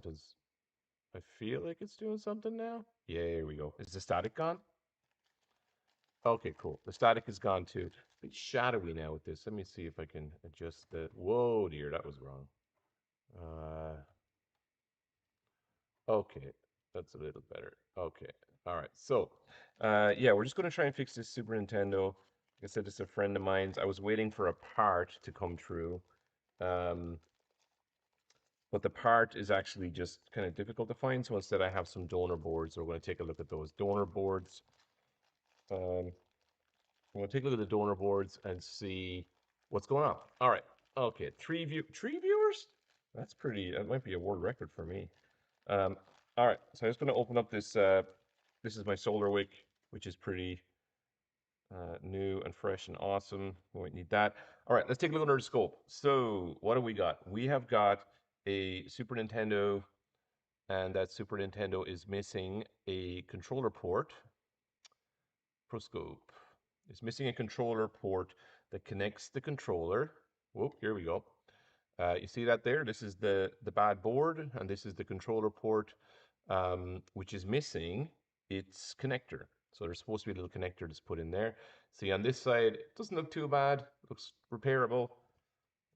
Does I feel like it's doing something now? Yeah, here we go. Is the static gone? Okay, cool. The static is gone too. It's a bit shadowy now with this. Let me see if I can adjust the. Whoa, dear, that was wrong. Okay, that's a little better. Okay, all right. So, yeah, we're just gonna try and fix this Super Nintendo. Like I said, it's a friend of mine's. I was waiting for a part to come through, um, but the part is actually just kind of difficult to find. So instead, I have some donor boards. So we're going to take a look at those donor boards. Um, we're going to take a look at the donor boards and see what's going on. All right. Okay. Three viewers? That's pretty. That might be a world record for me. Um, all right. So I'm just going to open up this. This is my solar wick, which is pretty new and fresh and awesome. We won't need that. All right. Let's take a look under the scope. So what do we got? We have got a Super Nintendo, and that Super Nintendo is missing a controller port. Proscope is missing a controller port that connects the controller. Whoop, here we go. You see that there? This is the bad board, and this is the controller port, which is missing its connector. So there's supposed to be a little connector that's put in there. See, on this side, it doesn't look too bad. It looks repairable.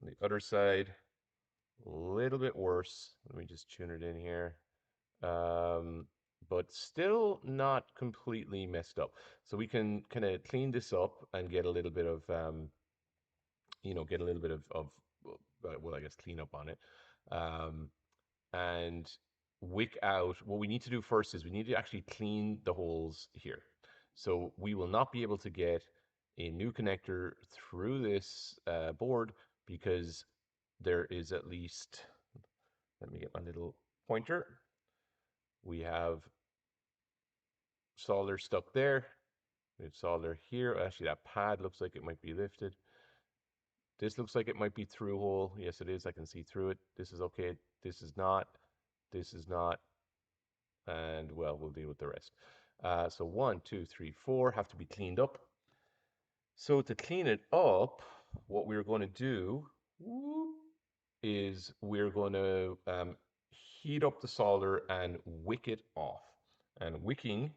On the other side, a little bit worse. Let me just tune it in here. Um, but still not completely messed up. So we can kind of clean this up and get a little bit of, get a little bit well, I guess clean up on it. Um, and wick out. What we need to do first is we need to actually clean the holes here. So we will not be able to get a new connector through this board because there is at least, let me get my little pointer. We have solder stuck there. We have solder here. Actually, that pad looks like it might be lifted. This looks like it might be through hole. Yes, it is. I can see through it. This is okay. This is not. This is not. And well, we'll deal with the rest. So 1, 2, 3, 4 have to be cleaned up. So to clean it up, what we're going to do is we're going to heat up the solder and wick it off. And wicking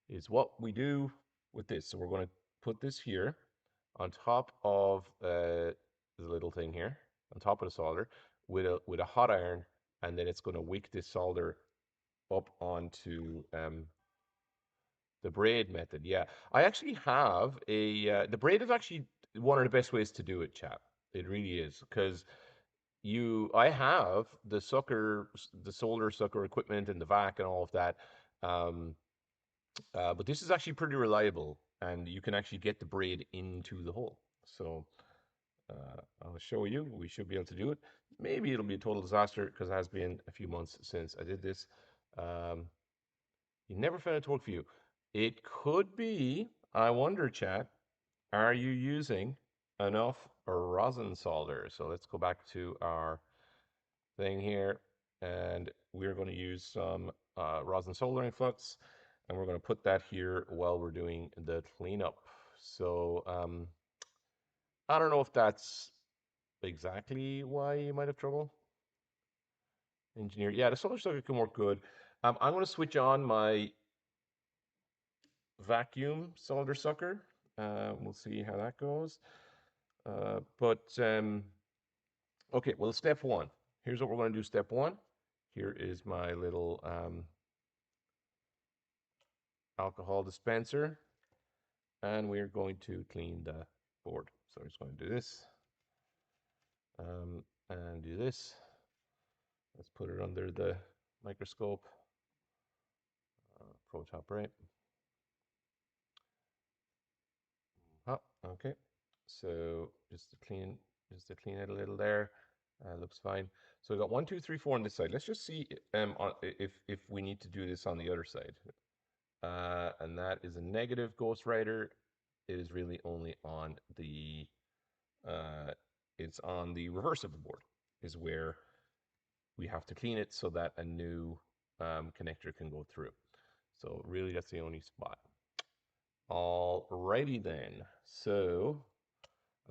is what we do with this. So we're going to put this here on top of the little thing here, on top of the solder, with a hot iron, and then it's going to wick this solder up onto the braid method. Yeah, I actually have a the braid is actually one of the best ways to do it, chap. It really is because I have the solder sucker equipment and the vac and all of that. Um, but this is actually pretty reliable, and you can actually get the braid into the hole. So I'll show you. We should be able to do it. Maybe it'll be a total disaster because it has been a few months since I did this. Um, you never found a torque view. It could be, I wonder, chat, are you using enough rosin solder? So let's go back to our thing here, and we're going to use some rosin soldering flux, and we're going to put that here while we're doing the cleanup. So I don't know if that's exactly why you might have trouble. Engineer, yeah, the solder sucker can work good. I'm going to switch on my vacuum solder sucker. We'll see how that goes. Okay, well, step one. Here's what we're going to do. Step one. Here is my little alcohol dispenser, and we're going to clean the board. So I'm just going to do this and do this. Let's put it under the microscope. Pro top right. Okay. So just to clean it a little there. Looks fine. So we got 1, 2, 3, 4 on this side. Let's just see if we need to do this on the other side. And that is a negative Ghost Rider. It is really only on the it's on the reverse of the board is where we have to clean it so that a new connector can go through. So really that's the only spot. Alrighty then. So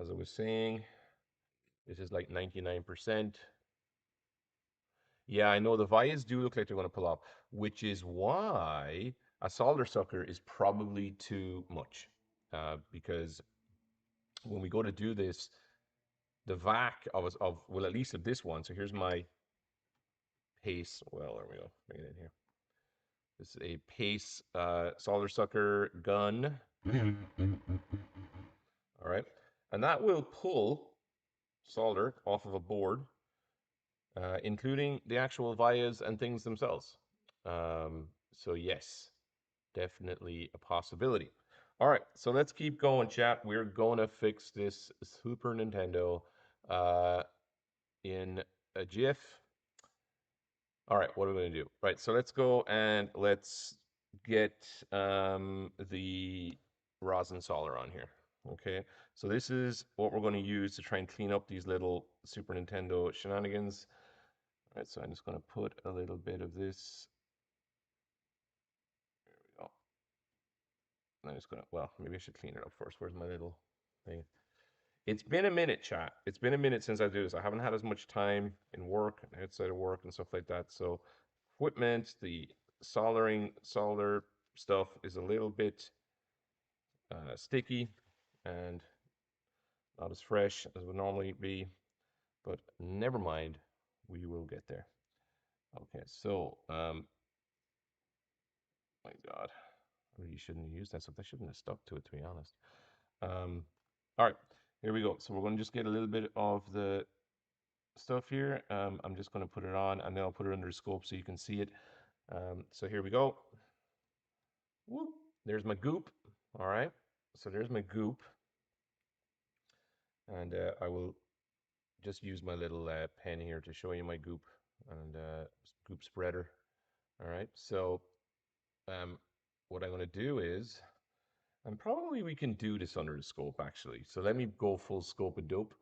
as I was saying, this is like 99%. Yeah, I know the vias do look like they're going to pull off, which is why a solder sucker is probably too much. Because when we go to do this, the vac of well, at least of this one. So here's my pace. Well, there we go. Bring it in here. This is a pace solder sucker gun. All right, and that will pull solder off of a board, including the actual vias and things themselves. So yes, definitely a possibility. All right, so let's keep going, chat. We're going to fix this Super Nintendo uh, in a GIF. All right, what are we going to do? Right, so let's go and let's get the rosin solder on here. Okay, so this is what we're going to use to try and clean up these little Super Nintendo shenanigans. All right, so I'm just going to put a little bit of this. There we go. I'm just going to, well, maybe I should clean it up first. Where's my little thing? It's been a minute, chat. It's been a minute since I do this. I haven't had as much time in work and outside of work and stuff like that. So equipment, the solder stuff is a little bit sticky and not as fresh as would normally be, but never mind, we will get there. Okay, so my God, I really shouldn't have used that stuff. I shouldn't have stuck to it, to be honest. All right, here we go. So we're going to just get a little bit of the stuff here. I'm just going to put it on, and then I'll put it under the scope so you can see it. So here we go. Whoop. There's my goop. All right. So there's my goop. And I will just use my little pen here to show you my goop and goop spreader. All right. So what I'm going to do is, and probably we can do this under the scope actually. So let me go full scope of dope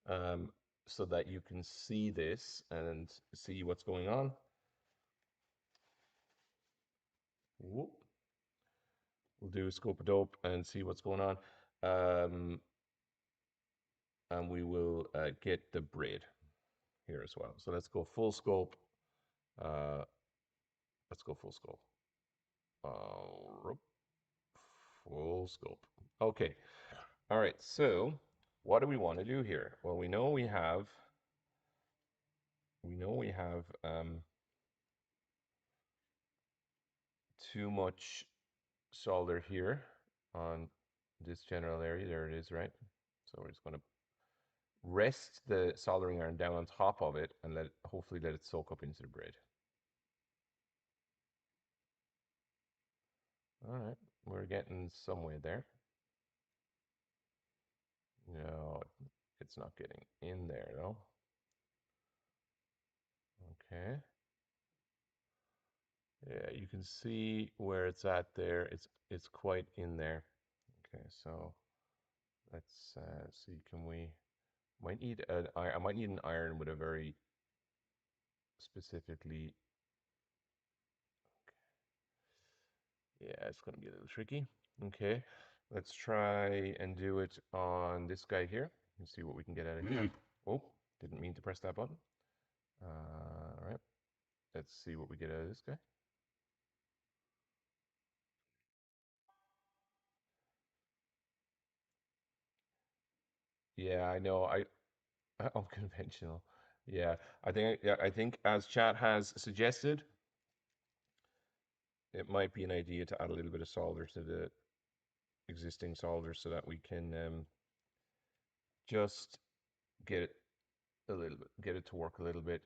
um, so that you can see this and see what's going on. Whoop. We'll do scope of dope and see what's going on. And we will get the braid here as well. So let's go full scope. Uh, let's go full scope. Full scope. Okay. All right. So what do we want to do here? Well, we know we have too much solder here on this general area. There it is, right? So we're just going to rest the soldering iron down on top of it and hopefully let it soak up into the braid. All right, we're getting some way there. No, it's not getting in there though. Okay. Yeah, you can see where it's at there. It's quite in there. Okay, so let's see. Can we? Might need an iron. I might need an iron with a very specifically. Yeah, it's gonna be a little tricky. Okay, let's try and do it on this guy here and see what we can get out of here. Oh, didn't mean to press that button. All right, let's see what we get out of this guy. Yeah, I know. Unconventional. Yeah, I think as chat has suggested, it might be an idea to add a little bit of solder to the existing solder so that we can just get it a little bit, get it to work a little bit.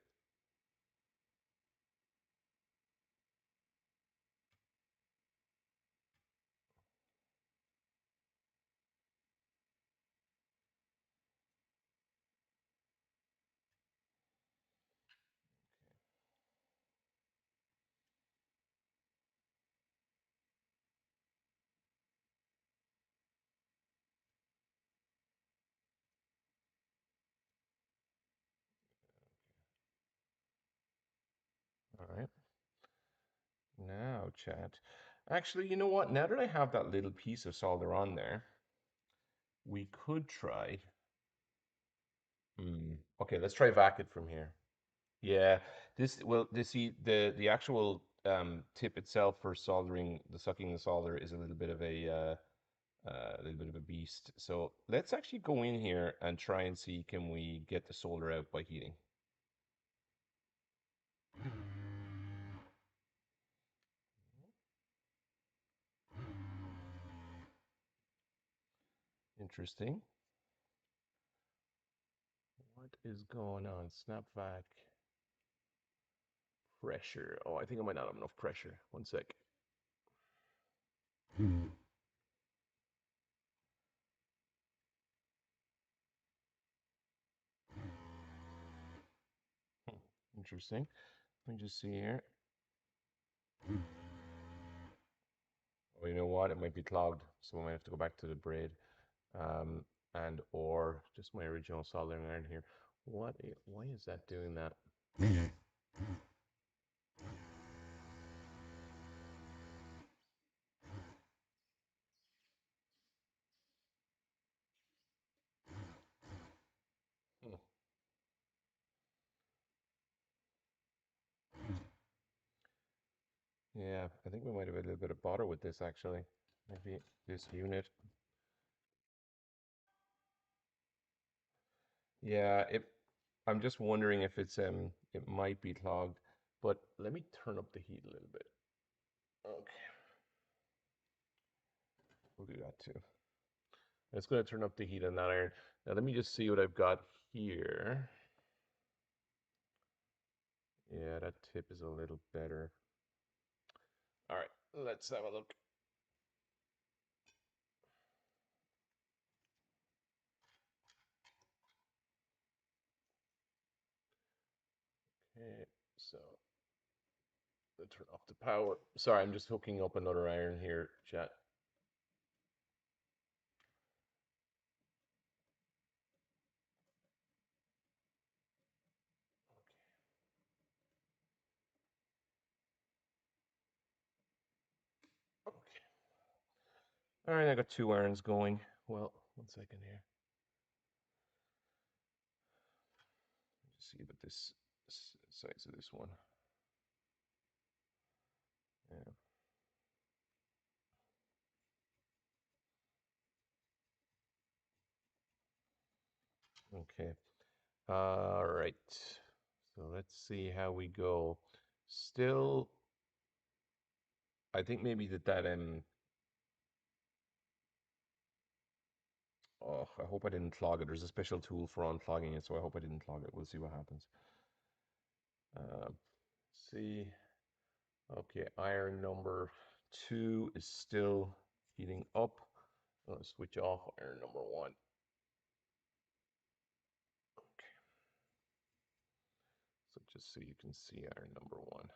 All right. Now, chat. Actually, you know what? Now that I have that little piece of solder on there, we could try. Okay, let's try vac it from here. Yeah, this well, this see the actual tip itself for soldering, the sucking the solder is a little bit of a beast. So let's actually go in here and try and see can we get the solder out by heating. Interesting. What is going on? Snapback pressure. Oh, I think I might not have enough pressure. One sec. Hmm, interesting. Let me just see here. Oh, you know what? It might be clogged, so I might have to go back to the braid, um, and or just my original soldering iron here. Why is that doing that? Hmm. Yeah, I think we might have a little bit of bother with this actually. Maybe this unit. Yeah, I'm just wondering if it might be clogged, but let me turn up the heat a little bit. Okay, we'll do that too. It's going to turn up the heat on that iron. Now let me just see what I've got here. Yeah, that tip is a little better. All right, let's have a look. Okay, so let's turn off the power. Sorry, I'm just hooking up another iron here, chat. Okay. All right, I got two irons going. Well, one second here. Just see what this size of this one. Yeah. Okay. All right. So let's see how we go. Still, I think maybe that. Oh, I hope I didn't clog it. There's a special tool for unclogging it, so I hope I didn't clog it. We'll see what happens. Um, see. Okay, iron number 2 is still heating up. I'm gonna switch off iron number 1. Okay, so just so you can see iron number 1.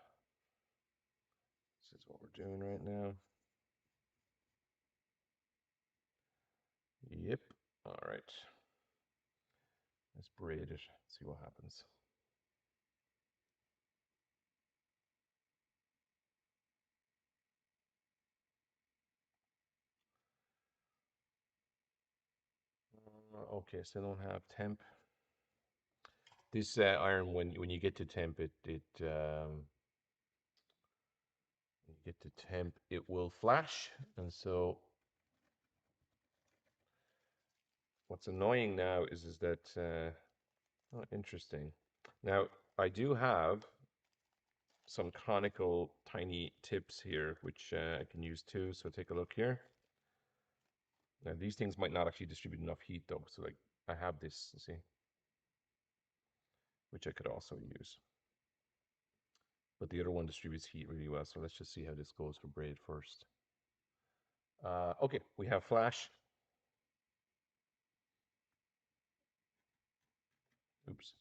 This is what we're doing right now. Yep. All right. Let's braid it. See what happens. Okay, so I don't have temp. This iron, when you get to temp, when you get to temp, it will flash, and so what's annoying now is that oh, interesting. Now I do have some conical tiny tips here, which I can use too. So take a look here. Now these things might not actually distribute enough heat though. So like I have this, you see, which I could also use. But the other one distributes heat really well. So let's just see how this goes for braid first. Okay, we have flash. Oops.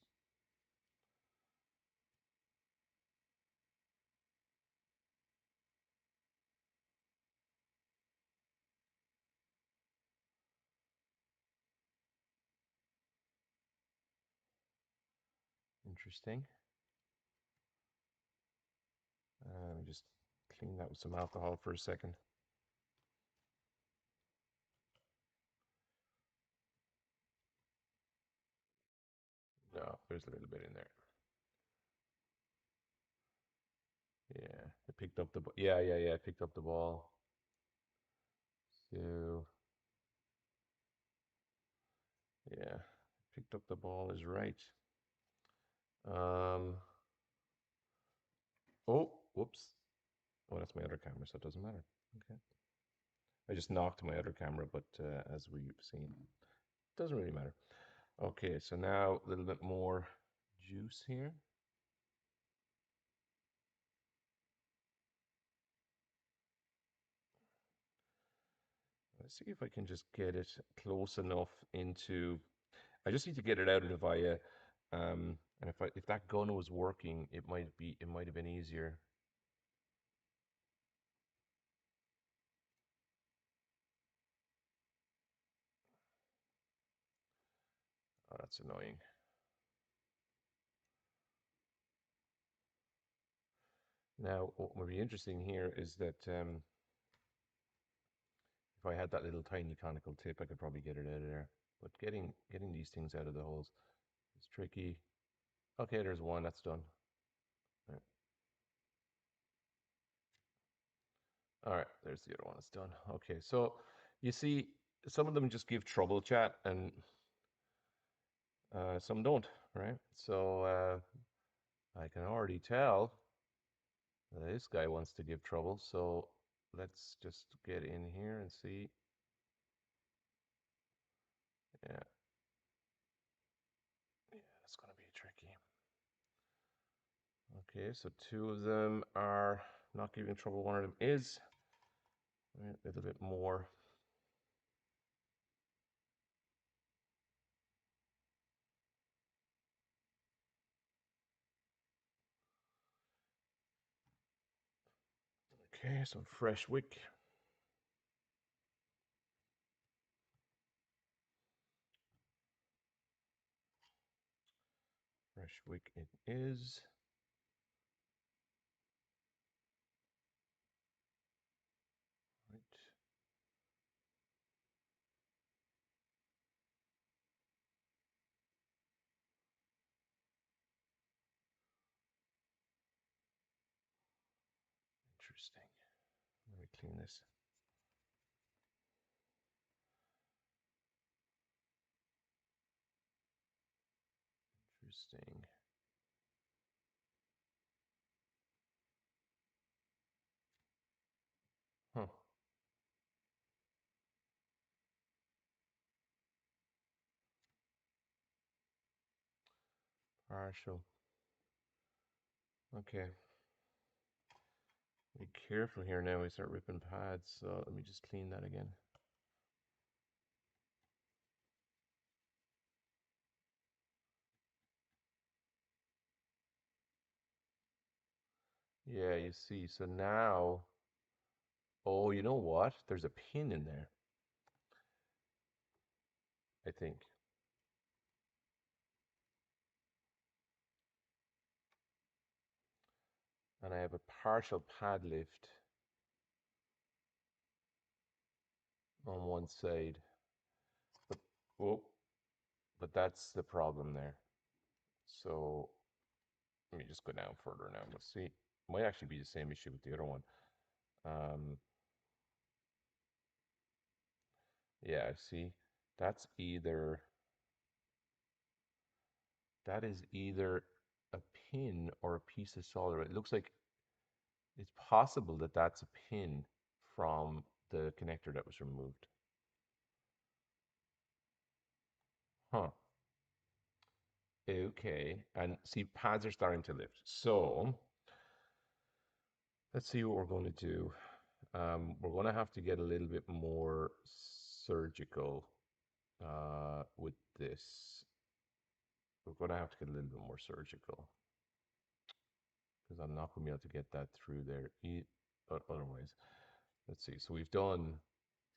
Interesting. Let me just clean that with some alcohol for a second. No, there's a little bit in there. I picked up the yeah, yeah, yeah. I picked up the ball. So yeah, picked up the ball is right. Um. Oh, whoops. Oh, that's my other camera, so it doesn't matter. Okay. I just knocked my other camera, but as we've seen, it doesn't really matter. Okay, so now a little bit more juice here. Let's see if I can just get it close enough into. I just need to get it out of the via, and if that gun was working, it might have been easier. Oh, that's annoying. Now, what would be interesting here is that if I had that little tiny conical tip, I could probably get it out of there. But getting these things out of the holes is tricky. Okay, there's one that's done. Right. All right, there's the other one that's done. Okay, so you see, some of them just give trouble chat, and some don't, right? So I can already tell this guy wants to give trouble. So let's just get in here and see. Yeah, yeah, that's gonna be tricky. Okay, so two of them are not giving trouble. One of them is. Right, a little bit more. Okay, some fresh wick. Fresh wick it is. Right. Interesting. Let me clean this. Interesting. Huh. Partial. Okay. Be careful here now. We start ripping pads. So let me just clean that again. Yeah, you see. So now, oh, you know what? There's a pin in there, I think. And I have a partial pad lift on one side. But, oh, but that's the problem there. So let me just go down further now. Let's see. Might actually be the same issue with the other one. Um, yeah, see, that's either that is either a pin or a piece of solder. It looks like it's possible that that's a pin from the connector that was removed. Huh. Okay. And see, pads are starting to lift. So let's see what we're going to do. We're going to have to get a little bit more surgical with this. We're going to have to get a little bit more surgical because I'm not going to be able to get that through there otherwise. Let's see. So we've done,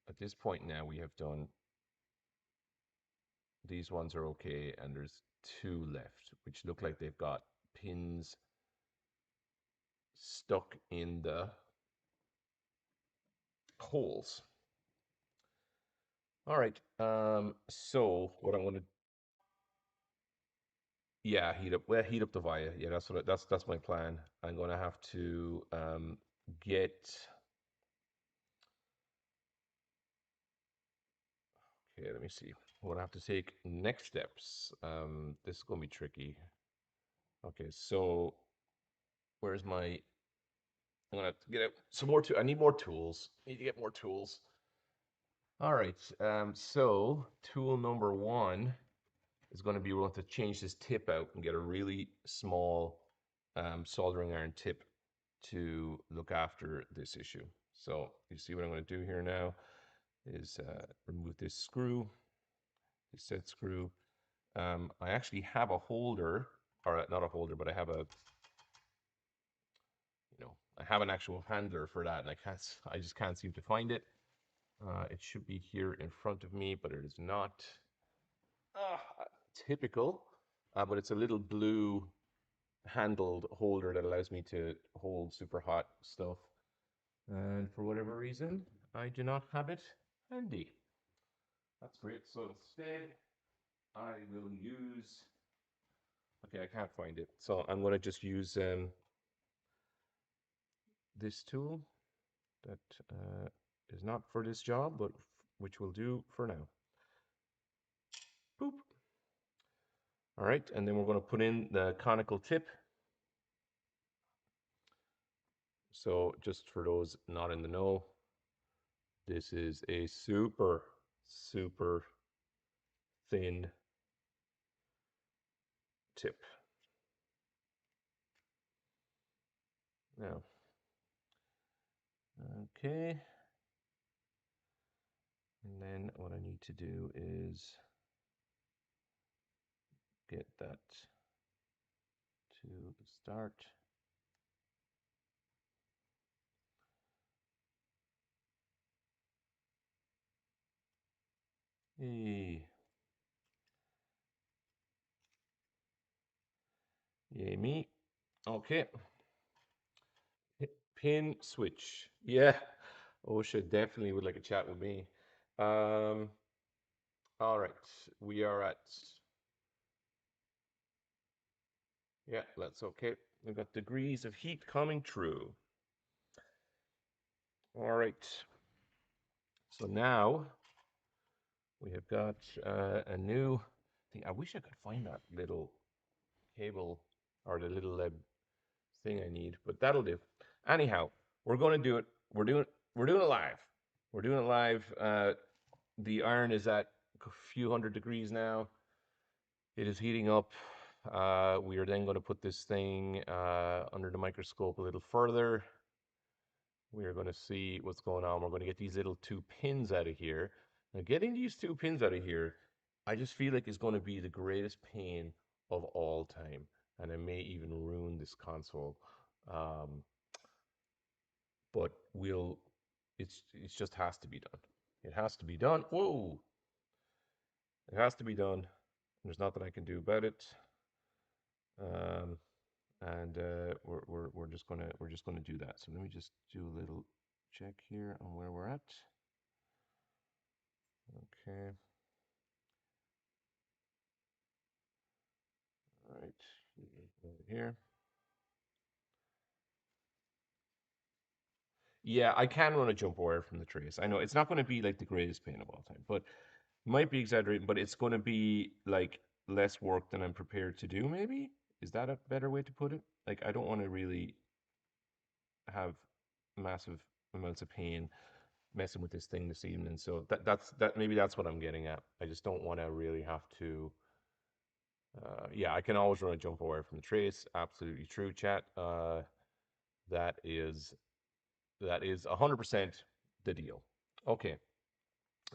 at this point now, we have done, these ones are okay, and there's two left, which look like they've got pins stuck in the holes. All right. So what I'm going to Yeah, heat up the via. Yeah, that's my plan. I'm gonna have to get. Okay, let me see. I'm gonna have to take next steps. This is gonna be tricky. Okay, so where's my? I'm gonna have to get out some more. I need more tools. Need to get more tools. All right. So tool number one is going to be we'll have to change this tip out and get a really small soldering iron tip to look after this issue. So you see what I'm going to do here now is remove this screw, this set screw. I actually have a holder, or not a holder, but I have a, I have an actual handler for that, and I just can't seem to find it. It should be here in front of me, but it is not. Typical, but it's a little blue handled holder that allows me to hold super hot stuff. And for whatever reason, I do not have it handy. That's great. So instead, I will use. Okay, I can't find it. So I'm going to just use this tool that is not for this job, but which will do for now. Boop. All right, and then we're going to put in the conical tip. So just for those not in the know, this is a super, super thin tip. Now, okay. And then what I need to do is get that to start. Hey. Yay me. Okay. Pin switch. Yeah. OSHA definitely would like a chat with me. Um, all right. We are at, yeah, that's okay. We've got degrees of heat coming true. All right. So now we have got a new thing. I wish I could find that little cable or the little thing I need, but that'll do. Anyhow, we're going to do it. We're doing it live. We're doing it live. The iron is at a few hundred degrees now. It is heating up. We are then going to put this thing under the microscope a little further. We are going to see what's going on. We're going to get these little two pins out of here. Now, getting these two pins out of here, I just feel like it's going to be the greatest pain of all time. And it may even ruin this console. Um, but it just has to be done. It has to be done. Whoa! It has to be done. There's nothing I can do about it. Um, and we're just gonna do that. So let me just do a little check here on where we're at. Okay. All right. Here. Yeah, I can run a jump wire from the trace. I know it's not going to be like the greatest pain of all time, but might be exaggerating, but it's going to be like less work than I'm prepared to do, maybe? Is that a better way to put it? Like, I don't want to really have massive amounts of pain messing with this thing this evening. So that maybe that's what I'm getting at. I just don't want to really have to. Yeah, I can always run a jump wire from the trace. Absolutely true, chat. That is that is 100% the deal. Okay,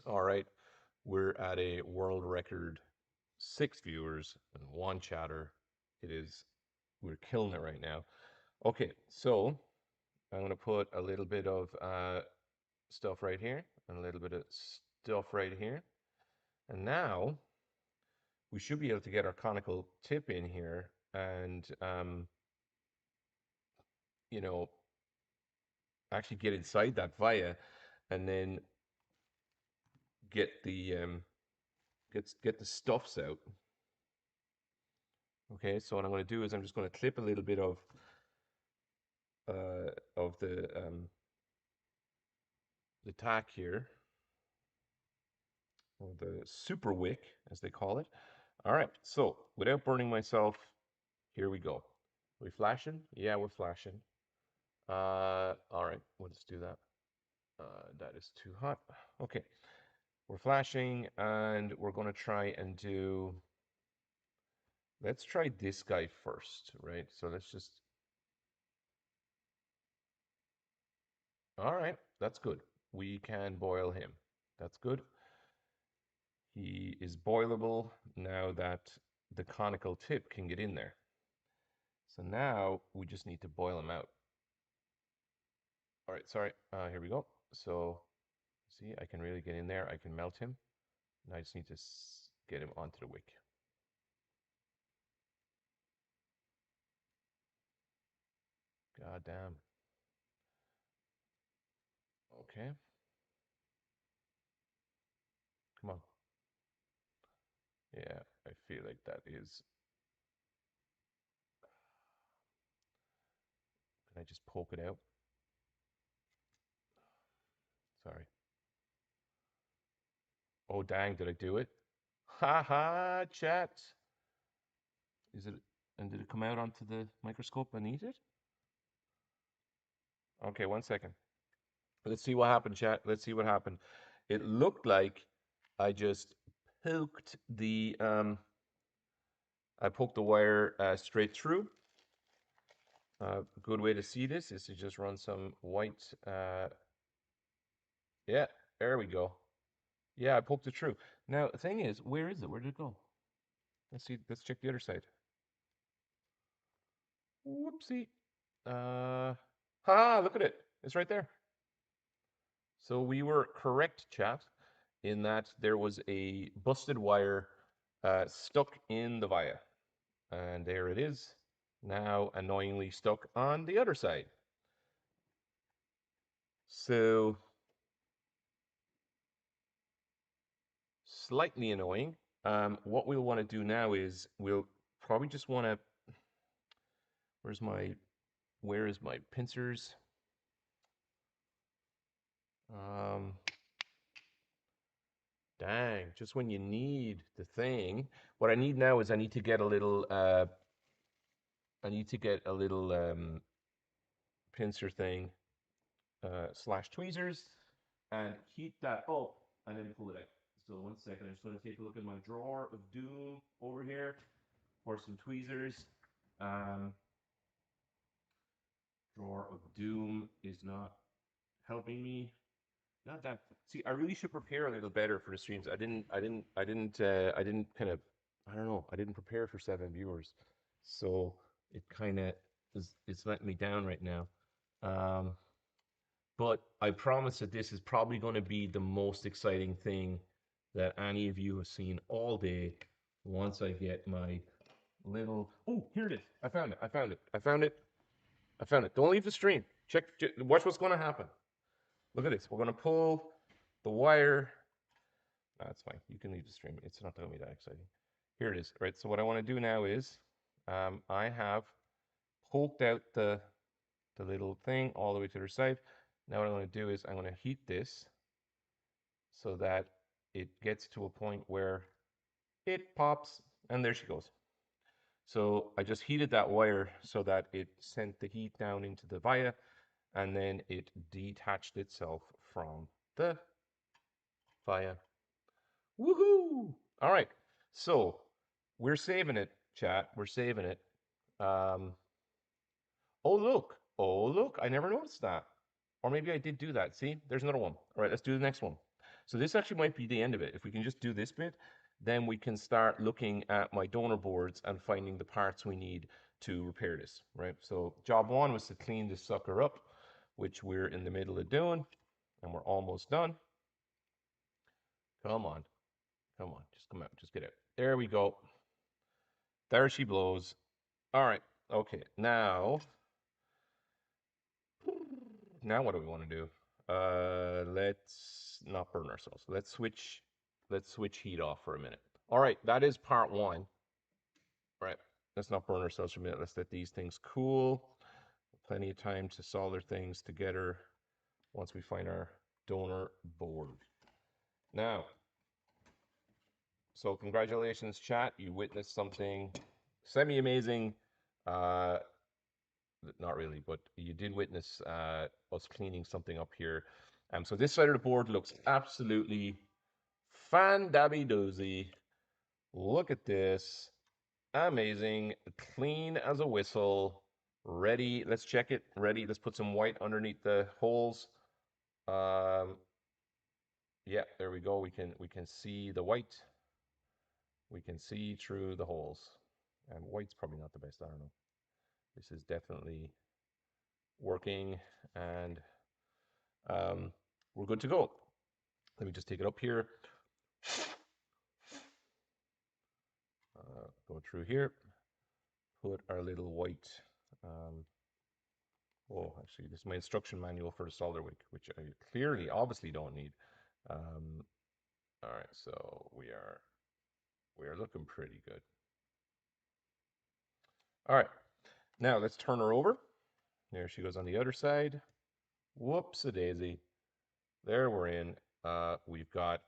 all right. We're at a world record 6 viewers and 1 chatter. We're killing it right now. Okay, so I'm gonna put a little bit of stuff right here and a little bit of stuff right here. And now we should be able to get our conical tip in here and, you know, actually get inside that via and then get the get the stuffs out. Okay, so what I'm going to do is I'm just going to clip a little bit of the tack here, or the super wick, as they call it. All right, so without burning myself, here we go. Are we flashing? Yeah, we're flashing. All right, let's do that. That is too hot. Okay, we're flashing, and we're going to try and do. Let's try this guy first, right? So let's just. All right, that's good. We can boil him. That's good. He is boilable now that the conical tip can get in there. So now we just need to boil him out. All right, sorry. Here we go. So see, I can really get in there. I can melt him. And I just need to get him onto the wick. God damn. Okay, come on. Yeah, I feel like that is. Can I just poke it out? Sorry. Oh, dang, did I do it? Ha ha, chat. Is it, and did it come out onto the microscope and eat it? Okay, 1 second. Let's see what happened, chat. Let's see what happened. It looked like I just poked the wire straight through. A good way to see this is to just run some white. Yeah, there we go. Yeah, I poked it through. Now the thing is, where is it? Where did it go? Let's see. Let's check the other side. Whoopsie. Look at it. It's right there. So we were correct, chat, in that there was a busted wire stuck in the via. And there it is, now annoyingly stuck on the other side. So slightly annoying. What we'll want to do now is we'll probably just want to, where is my pincers? Um, Dang, just when you need the thing. What I need now is I need to get a little, pincer thing, slash tweezers, and heat that up and then pull it out. So 1 second, I'm just going to take a look at my drawer of doom over here for some tweezers. Um, Drawer of doom is not helping me. Not that. See, I really should prepare a little better for the streams. I didn't kind of, I don't know. I didn't prepare for 7 viewers, so it kind of it's letting me down right now. Um, but I promise that this is probably going to be the most exciting thing that any of you have seen all day. Once I get my little, oh, here it is. I found it. I found it. I found it. I found it. Don't leave the stream. Check. Watch what's going to happen. Look at this. We're going to pull the wire. That's fine. You can leave the stream. It's not going to be that exciting. Here it is. Right. So what I want to do now is, I have poked out the little thing all the way to the side. Now what I'm going to do is I'm going to heat this so that it gets to a point where it pops, and there she goes. So I just heated that wire so that it sent the heat down into the via, and then it detached itself from the via. Woohoo! All right, so we're saving it, chat. We're saving it. Um, oh look! Oh look! I never noticed that. Or maybe I did do that. See, there's another one. All right, let's do the next one. So this actually might be the end of it. If we can just do this bit, then we can start looking at my donor boards and finding the parts we need to repair this, right? So job one was to clean this sucker up, which we're in the middle of doing, and we're almost done. Come on, come on, just come out, just get out. There we go. There she blows. All right, okay, now what do we want to do? Let's not burn ourselves. Let's switch heat off for a minute. All right, that is part one. Right. let's not burn ourselves for a minute. Let's let these things cool. Plenty of time to solder things together once we find our donor board. Now, so congratulations, chat. You witnessed something semi-amazing. Uh, not really, but you did witness us cleaning something up here. So this side of the board looks absolutely fan-dabby-doozy. Look at this. Amazing. Clean as a whistle. Ready. Let's check it. Ready. Let's put some white underneath the holes. Um, yeah, there we go. We can see the white. We can see through the holes. And white's probably not the best. I don't know. This is definitely working, and we're good to go. Let me just take it up here. Go through here. Put our little white. Oh, actually, this is my instruction manual for the solder wick, which I clearly, obviously, don't need. All right, so we are looking pretty good. All right, now let's turn her over. There she goes on the other side. Whoops-a-daisy. There we're in. We've got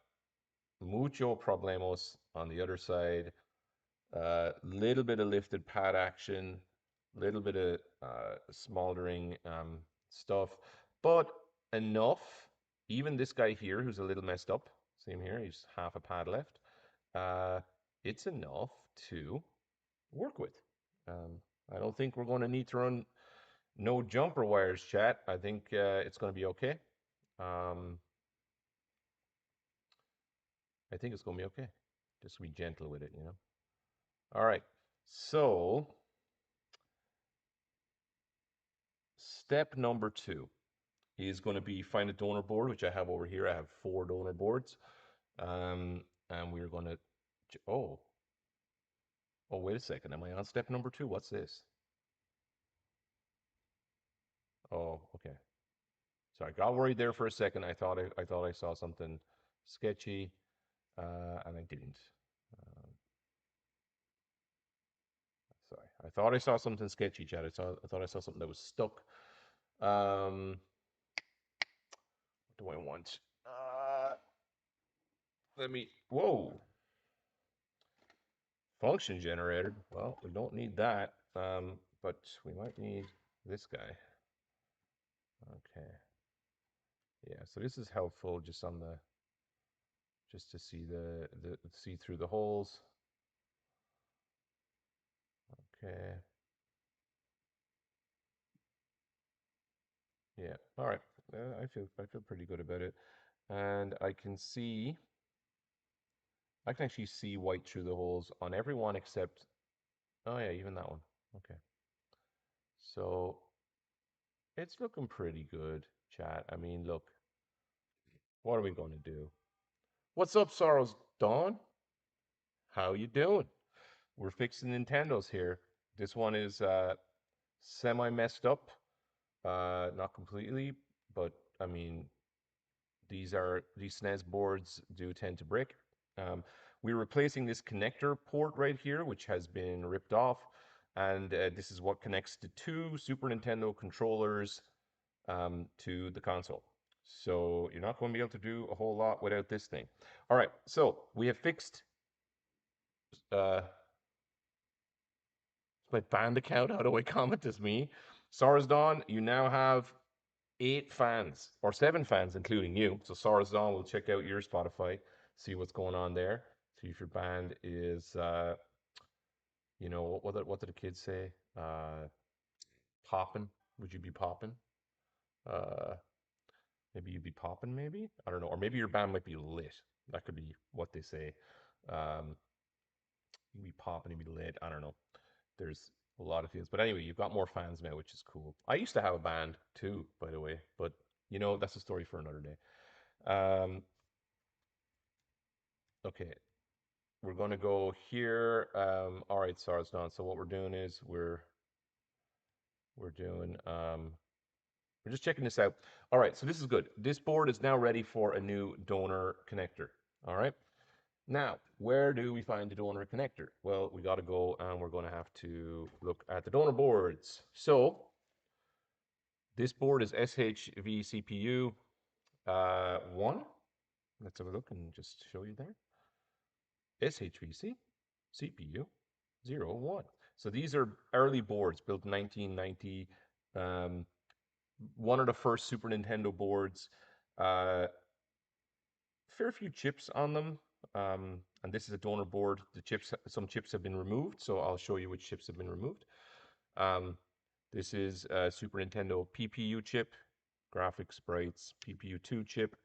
mucho problemos on the other side. Little bit of lifted pad action, little bit of smoldering stuff, but enough. Even this guy here, who's a little messed up, same here, he's half a pad left. It's enough to work with. I don't think we're going to need to run no jumper wires, chat. I think it's going to be okay. I think it's going to be okay. Just be gentle with it, you know. All right. So step number 2 is going to be find a donor board, which I have over here. I have 4 donor boards. And we're going to, oh, wait a second. Am I on step number 2? What's this? Oh, okay. So I got worried there for a second. I thought I saw something sketchy, and I didn't. Sorry, I thought I saw something sketchy, Chad. I thought I saw something that was stuck. What do I want? Let me. Whoa, function generator. Well, we don't need that, but we might need this guy. Okay. Yeah. So this is helpful, just on the, just to see the see through the holes. Okay. Yeah. All right. I feel pretty good about it, and I can actually see white through the holes on everyone except, oh yeah, even that one. Okay. So it's looking pretty good, chat. I mean, look, what are we going to do? What's up, Sorrows Dawn? How you doing? We're fixing Nintendos here. This one is semi messed up, not completely, but I mean, these SNES boards do tend to break. We're replacing this connector port right here, which has been ripped off, and this is what connects the 2 Super Nintendo controllers to the console. So you're not going to be able to do a whole lot without this thing. All right, so we have fixed. My band account. How do I comment as me? Dawn, you now have 8 fans, or 7 fans, including you. So Dawn will check out your Spotify, see what's going on there. See if your band is, what did the kids say? Popping? Would you be popping? Uh, maybe you'd be popping, maybe? I don't know. Or maybe your band might be lit. That could be what they say. Um, you'd be popping, you'd be lit. I don't know. There's a lot of fields. But anyway, you've got more fans now, which is cool. I used to have a band too, by the way, but that's a story for another day. Okay, we're gonna go here. All right, SARS done. So what we're doing is we're doing we're just checking this out. All right, so this is good. This board is now ready for a new donor connector. All right. Now, where do we find the donor connector? Well, we got to go and we're going to have to look at the donor boards. So this board is SHV CPU 1. Let's have a look and just show you there. SHVC CPU 01. So these are early boards built in 1990. Um, one of the first Super Nintendo boards. Uh, fair few chips on them. And this is a donor board. The chips, some chips have been removed, so I'll show you which chips have been removed. Um, this is a Super Nintendo PPU chip, graphics sprites, PPU2 chip,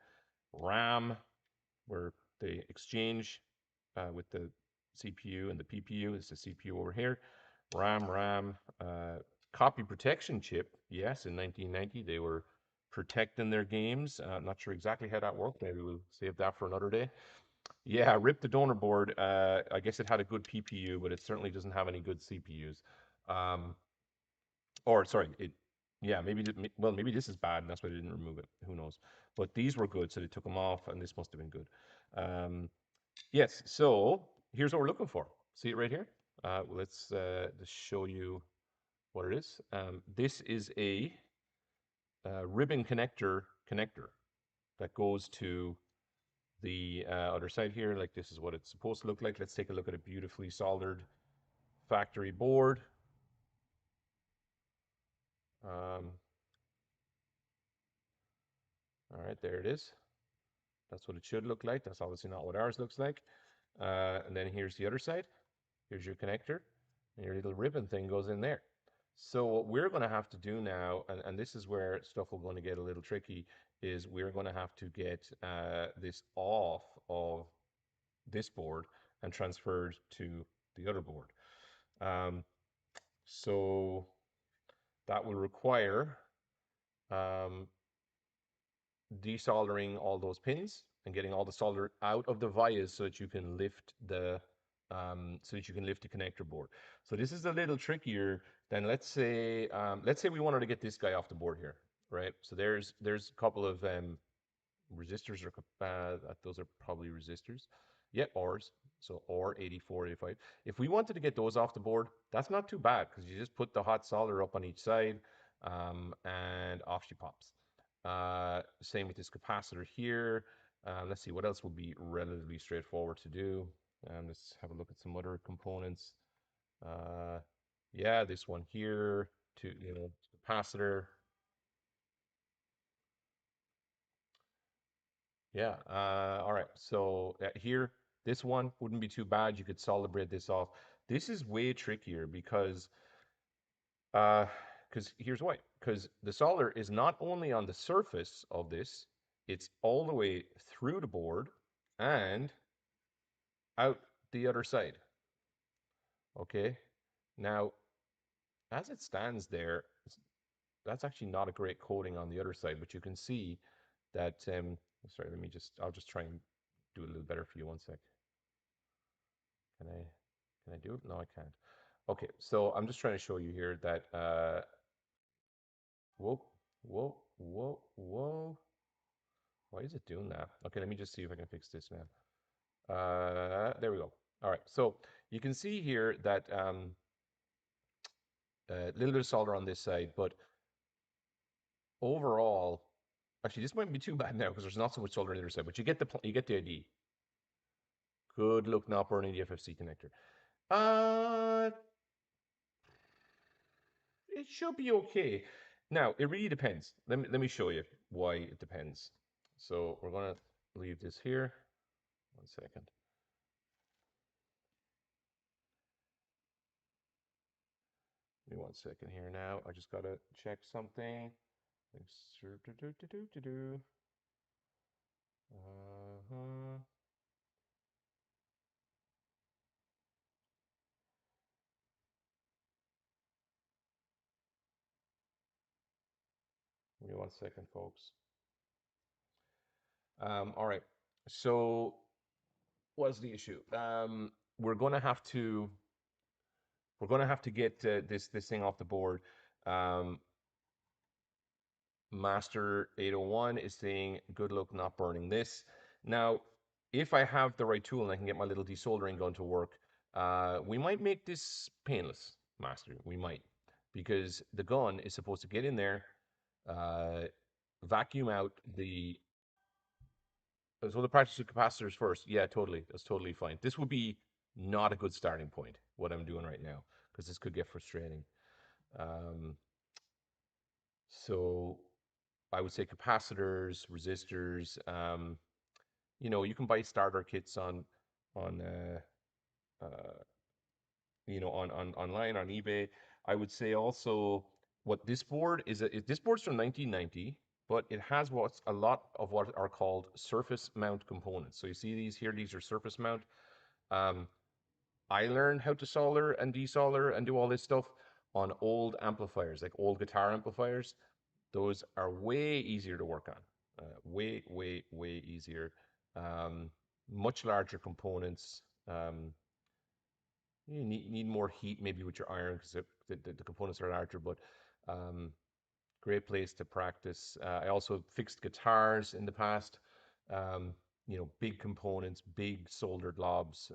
RAM, where they exchange with the CPU and the PPU. It's the CPU over here. RAM, copy protection chip. Yes, in 1990 they were protecting their games. Not sure exactly how that worked. Maybe we'll save that for another day. Yeah, rip the donor board. I guess it had a good PPU, but it certainly doesn't have any good CPUs. Um, or sorry, yeah, well, maybe this is bad, and that's why they didn't remove it. Who knows? But these were good, so they took them off, and this must have been good. Yes, so here's what we're looking for. See it right here? Let's just show you what it is. This is a ribbon connector that goes to the other side here. Like this is what it's supposed to look like. Let's take a look at a beautifully soldered factory board. Um, all right, there it is. That's what it should look like. That's obviously not what ours looks like. And then here's the other side. Here's your connector, and your little ribbon thing goes in there. So what we're going to have to do now, and this is where stuff will going to get a little tricky, is we're going to have to get this off of this board and transferred to the other board. Um, so that will require um, desoldering all those pins and getting all the solder out of the vias so that you can lift the connector board. So this is a little trickier than let's say we wanted to get this guy off the board here, right? So there's a couple of resistors or those are probably resistors. Yeah, ORs. So OR 84, 85. If we wanted to get those off the board, that's not too bad because you just put the hot solder up on each side and off she pops. Same with this capacitor here. Let's see what else would be relatively straightforward to do. Let's have a look at some other components. Uh, yeah, this one here, to capacitor. Yeah. All right. So here, this one wouldn't be too bad. You could solder this off. This is way trickier uh, because here's why. Because the solder is not only on the surface of this, it's all the way through the board and out the other side. Okay. Now, as it stands there, that's actually not a great coating on the other side, but you can see that. Sorry, I'll just try and do it a little better for you. One sec. Can I, can I do it? No, I can't. Okay, so I'm just trying to show you here that, whoa, whoa. Why is it doing that? Okay, let me just see if I can fix this now. There we go. All right, so you can see here that a little bit of solder on this side, but overall, actually, this mightn't be too bad now because there's not so much solder on the other side, but you get the idea. Good look, not burning the FFC connector. Uh, it should be okay. Now, it really depends. Let me show you why it depends. So we're gonna leave this here. One second. Give me one second here now. I just gotta check something. Uh-huh. Give me one second, folks. All right. So what's the issue? We're gonna have to get this thing off the board. Um, Master 801 is saying, good luck not burning this. Now, if I have the right tool and I can get my little desoldering gun to work, we might make this painless, Master. We might, because the gun is supposed to get in there, uh, vacuum out the. So the practice with capacitors first. Yeah, totally. That's totally fine. This would be not a good starting point. What I'm doing right now, because this could get frustrating. Um, so I would say capacitors, resistors. You can buy starter kits on on online on eBay. I would say also what this board is. This board's from 1990, but it has what's a lot of what are called surface mount components. So you see these here. These are surface mount. Um, I learned how to solder and desolder and do all this stuff on old amplifiers, like old guitar amplifiers. Those are way easier to work on. Way, way, way easier. Um, Much larger components. You need more heat maybe with your iron because the components are larger, but um, great place to practice. I also fixed guitars in the past. Um, big components, big soldered lobs.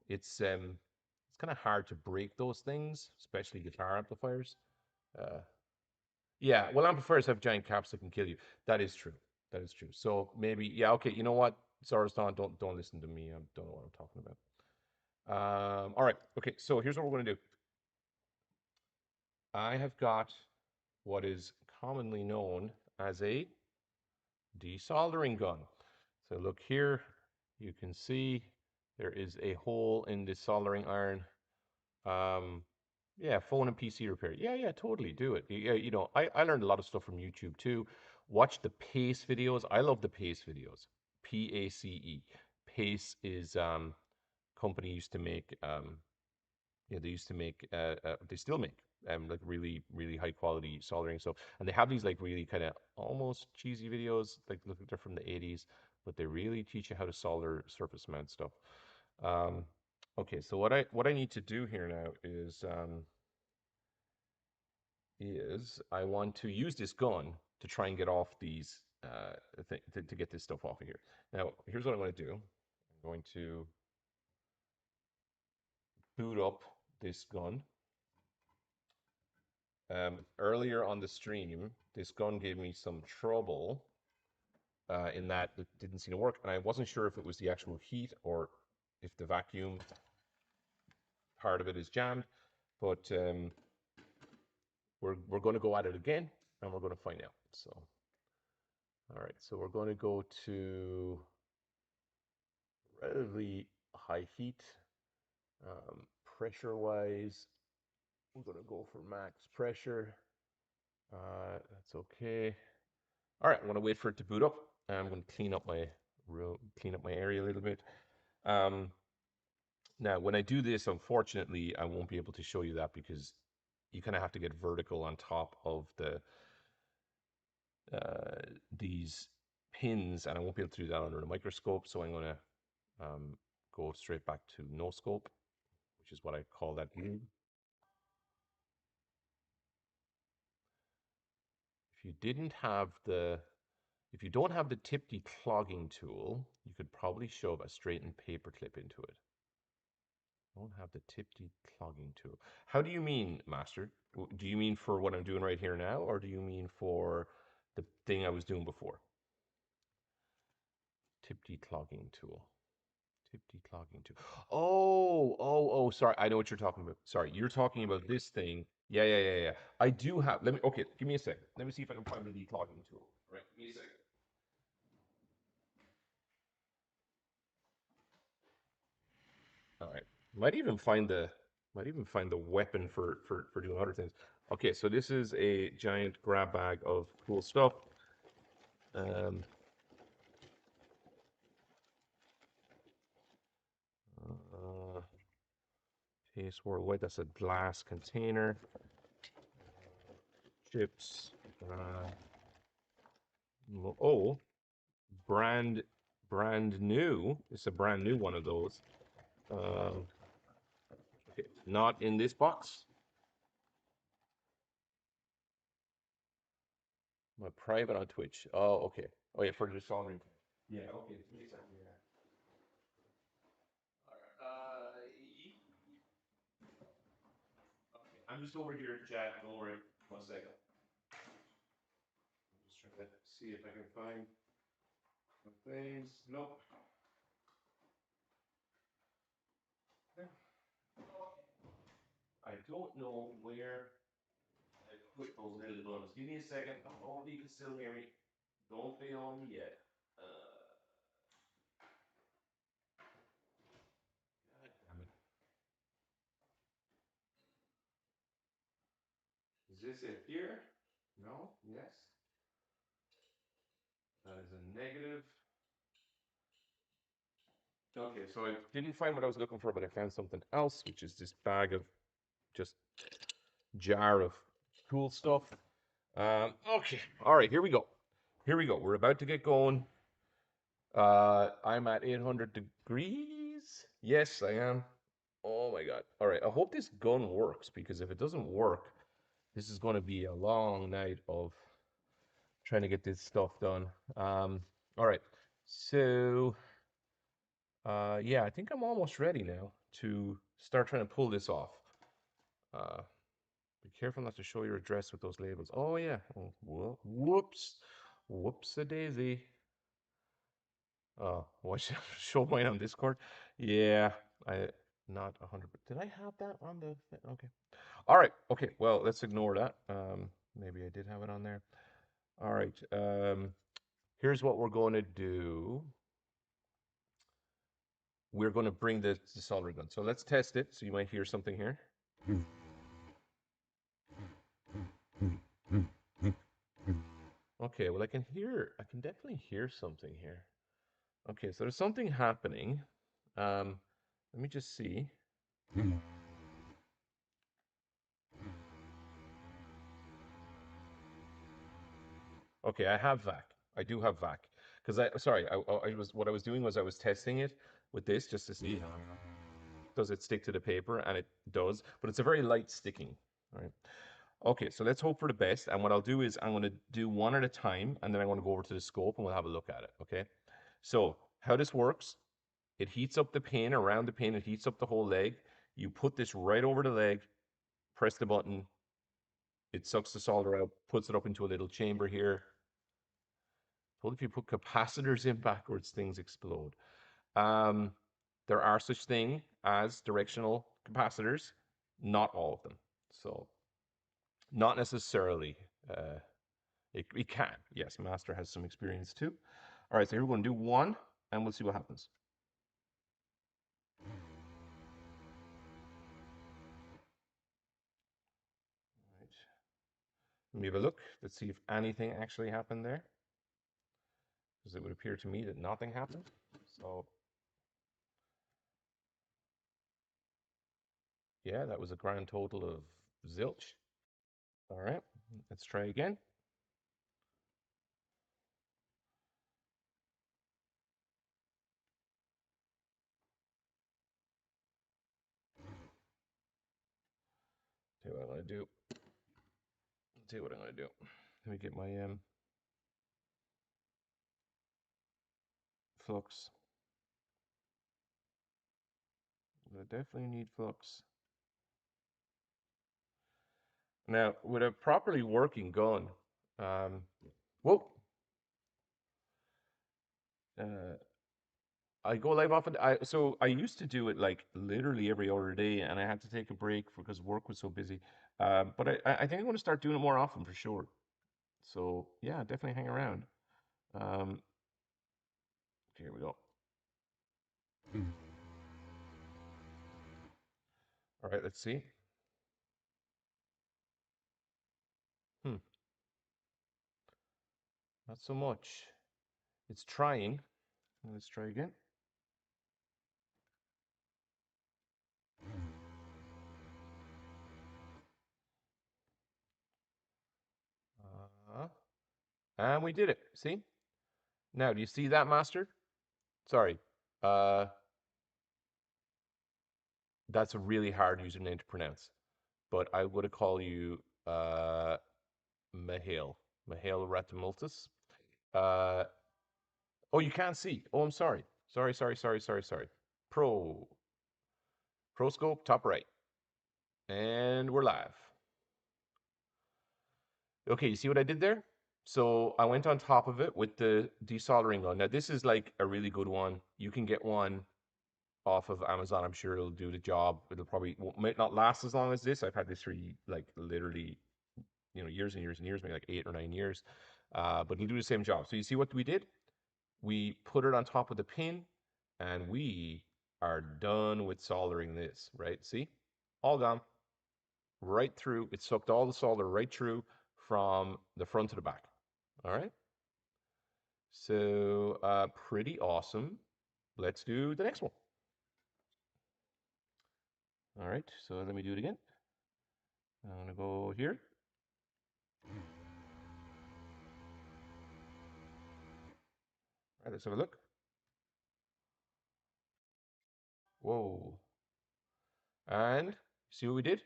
It's kind of hard to break those things, especially guitar amplifiers. Uh, yeah, well, amplifiers have giant caps that can kill you. That is true. That is true. So maybe, yeah, okay. You know what, Saristan, don't listen to me. I don't know what I'm talking about. All right. Okay. So here's what we're going to do. I have got what is commonly known as a desoldering gun. So look here. You can see there is a hole in the soldering iron. Um, yeah, phone and PC repair. Yeah, yeah, totally do it. Yeah, I learned a lot of stuff from YouTube too. Watch the Pace videos. I love the Pace videos. PACE. Pace is company used to make they used to make they still make like really really high quality soldering stuff, and they have these like really kind of almost cheesy videos, like look, they're from the 80s, but they really teach you how to solder surface mount stuff. um okay, so what I need to do here now is I want to use this gun to try and get off these to get this stuff off of here. Now here's what I'm going to do. I'm going to boot up this gun. Earlier on the stream, this gun gave me some trouble in that it didn't seem to work, and I wasn't sure if it was the actual heat or if the vacuum part of it is jammed. But we're going to go at it again, and we're going to find out. So, all right, so we're going to go to relatively high heat. Pressure-wise, we're going to go for max pressure. That's okay. All right, I'm gonna wait for it to boot up. I'm gonna clean up my room, clean up my area a little bit. Um, Now, when I do this, unfortunately, I won't be able to show you that because you kind of have to get vertical on top of uh, these pins, and I won't be able to do that under the microscope. So I'm gonna go straight back to no scope, which is what I call that. If you didn't have the If you don't have the tip declogging tool, you could probably shove a straightened paper clip into it. Don't have the tip declogging tool. How do you mean, Master? Do you mean for what I'm doing right here now, or do you mean for the thing I was doing before? Tip declogging tool. Tip declogging tool. Oh, sorry. I know what you're talking about. Sorry, you're talking about this thing. Yeah. I do have, let me, okay, give me a sec. Let me see if I can find the declogging tool. All right, give me a sec. All right. Might even find the weapon for doing other things. Okay, so this is a giant grab bag of cool stuff. Um, uh, Pace Worldwide. That's a glass container. Chips. Uh, oh, brand brand new. It's a brand new one of those. Um, okay, not in this box. My private on Twitch. Oh, okay. Oh yeah, for the soldering. Yeah, okay, 3 seconds. Yeah. All right. Okay. I'm just over here, chat. Don't worry. 1 second. I'm just trying to see if I can find some things. Nope. I don't know where I put those little buttons. Give me a second. Hopefully you can still hear me. Don't fail on me yet. God damn it. Is this it here? No? Yes? That is a negative. Okay, so I didn't find what I was looking for, but I found something else, which is this bag of just jar of cool stuff. Okay, all right, here we go. Here we go. We're about to get going. I'm at 800 degrees. Yes, I am. Oh my God. All right, I hope this gun works because if it doesn't work, this is going to be a long night of trying to get this stuff done. All right, so yeah, I think I'm almost ready now to start trying to pull this off. Uh, be careful not to show your address with those labels. Oh yeah. Oh, whoops. Whoops a daisy. Oh, what should I show mine on Discord? Yeah, I not 100. Did I have that on the? Okay. All right. Okay. Well, let's ignore that. Maybe I did have it on there. All right. Here's what we're going to do. We're going to bring the solder gun. So let's test it. So you might hear something here. Okay. Well, I can definitely hear something here. Okay. So there's something happening. Let me just see. Okay, I have vac. I do have vac. Because I was what I was doing was I was testing it with this just to see does it stick to the paper, and it does, but it's a very light sticking. All right. Okay, so let's hope for the best. And what I'll do is I'm going to do one at a time, and then I'm going to go over to the scope and we'll have a look at it. Okay. So how this works, it heats up the pin around the pin. It heats up the whole leg. You put this right over the leg, press the button. It sucks the solder out, puts it up into a little chamber here. Told if you put capacitors in backwards, things explode. Um, there are such thing as directional capacitors, not all of them. So not necessarily. It can. Yes, Master has some experience too. All right, so here we're going to do one, and we'll see what happens. All right. Let me have a look. Let's see if anything actually happened there, because it would appear to me that nothing happened. So yeah, that was a grand total of zilch. All right, let's try again. Tell you what I'm going to do. Tell you what I'm going to do. Let me get my flux. I definitely need flux. Now, with a properly working gun, um, whoa, uh, I go live often. So I used to do it like literally every other day, and I had to take a break because work was so busy. But I think I'm going to start doing it more often for sure. So yeah, definitely hang around. Um, here we go. All right, let's see. Hmm, not so much. It's trying. Let's try again. Uh, and we did it. See? Now, do you see that, Master? Sorry. Uh, that's a really hard username to pronounce, but I would call you Mihail Ratamultis. Uh, Oh, you can't see. Oh, I'm sorry. Sorry, sorry, sorry, sorry, sorry. Pro. Pro scope, top right. And we're live. Okay, you see what I did there? So I went on top of it with the desoldering gun. Now this is like a really good one. You can get one off of Amazon. I'm sure it'll do the job. It'll probably might not last as long as this. I've had this for like literally, years and years and years, maybe like 8 or 9 years. But it'll do the same job. So you see what we did? We put it on top of the pin, and we are done with soldering this, right? See? All gone. Right through. It sucked all the solder right through from the front to the back. All right. So pretty awesome. Let's do the next one. All right. So let me do it again. I'm gonna go here. All right. Let's have a look. Whoa. And see what we did?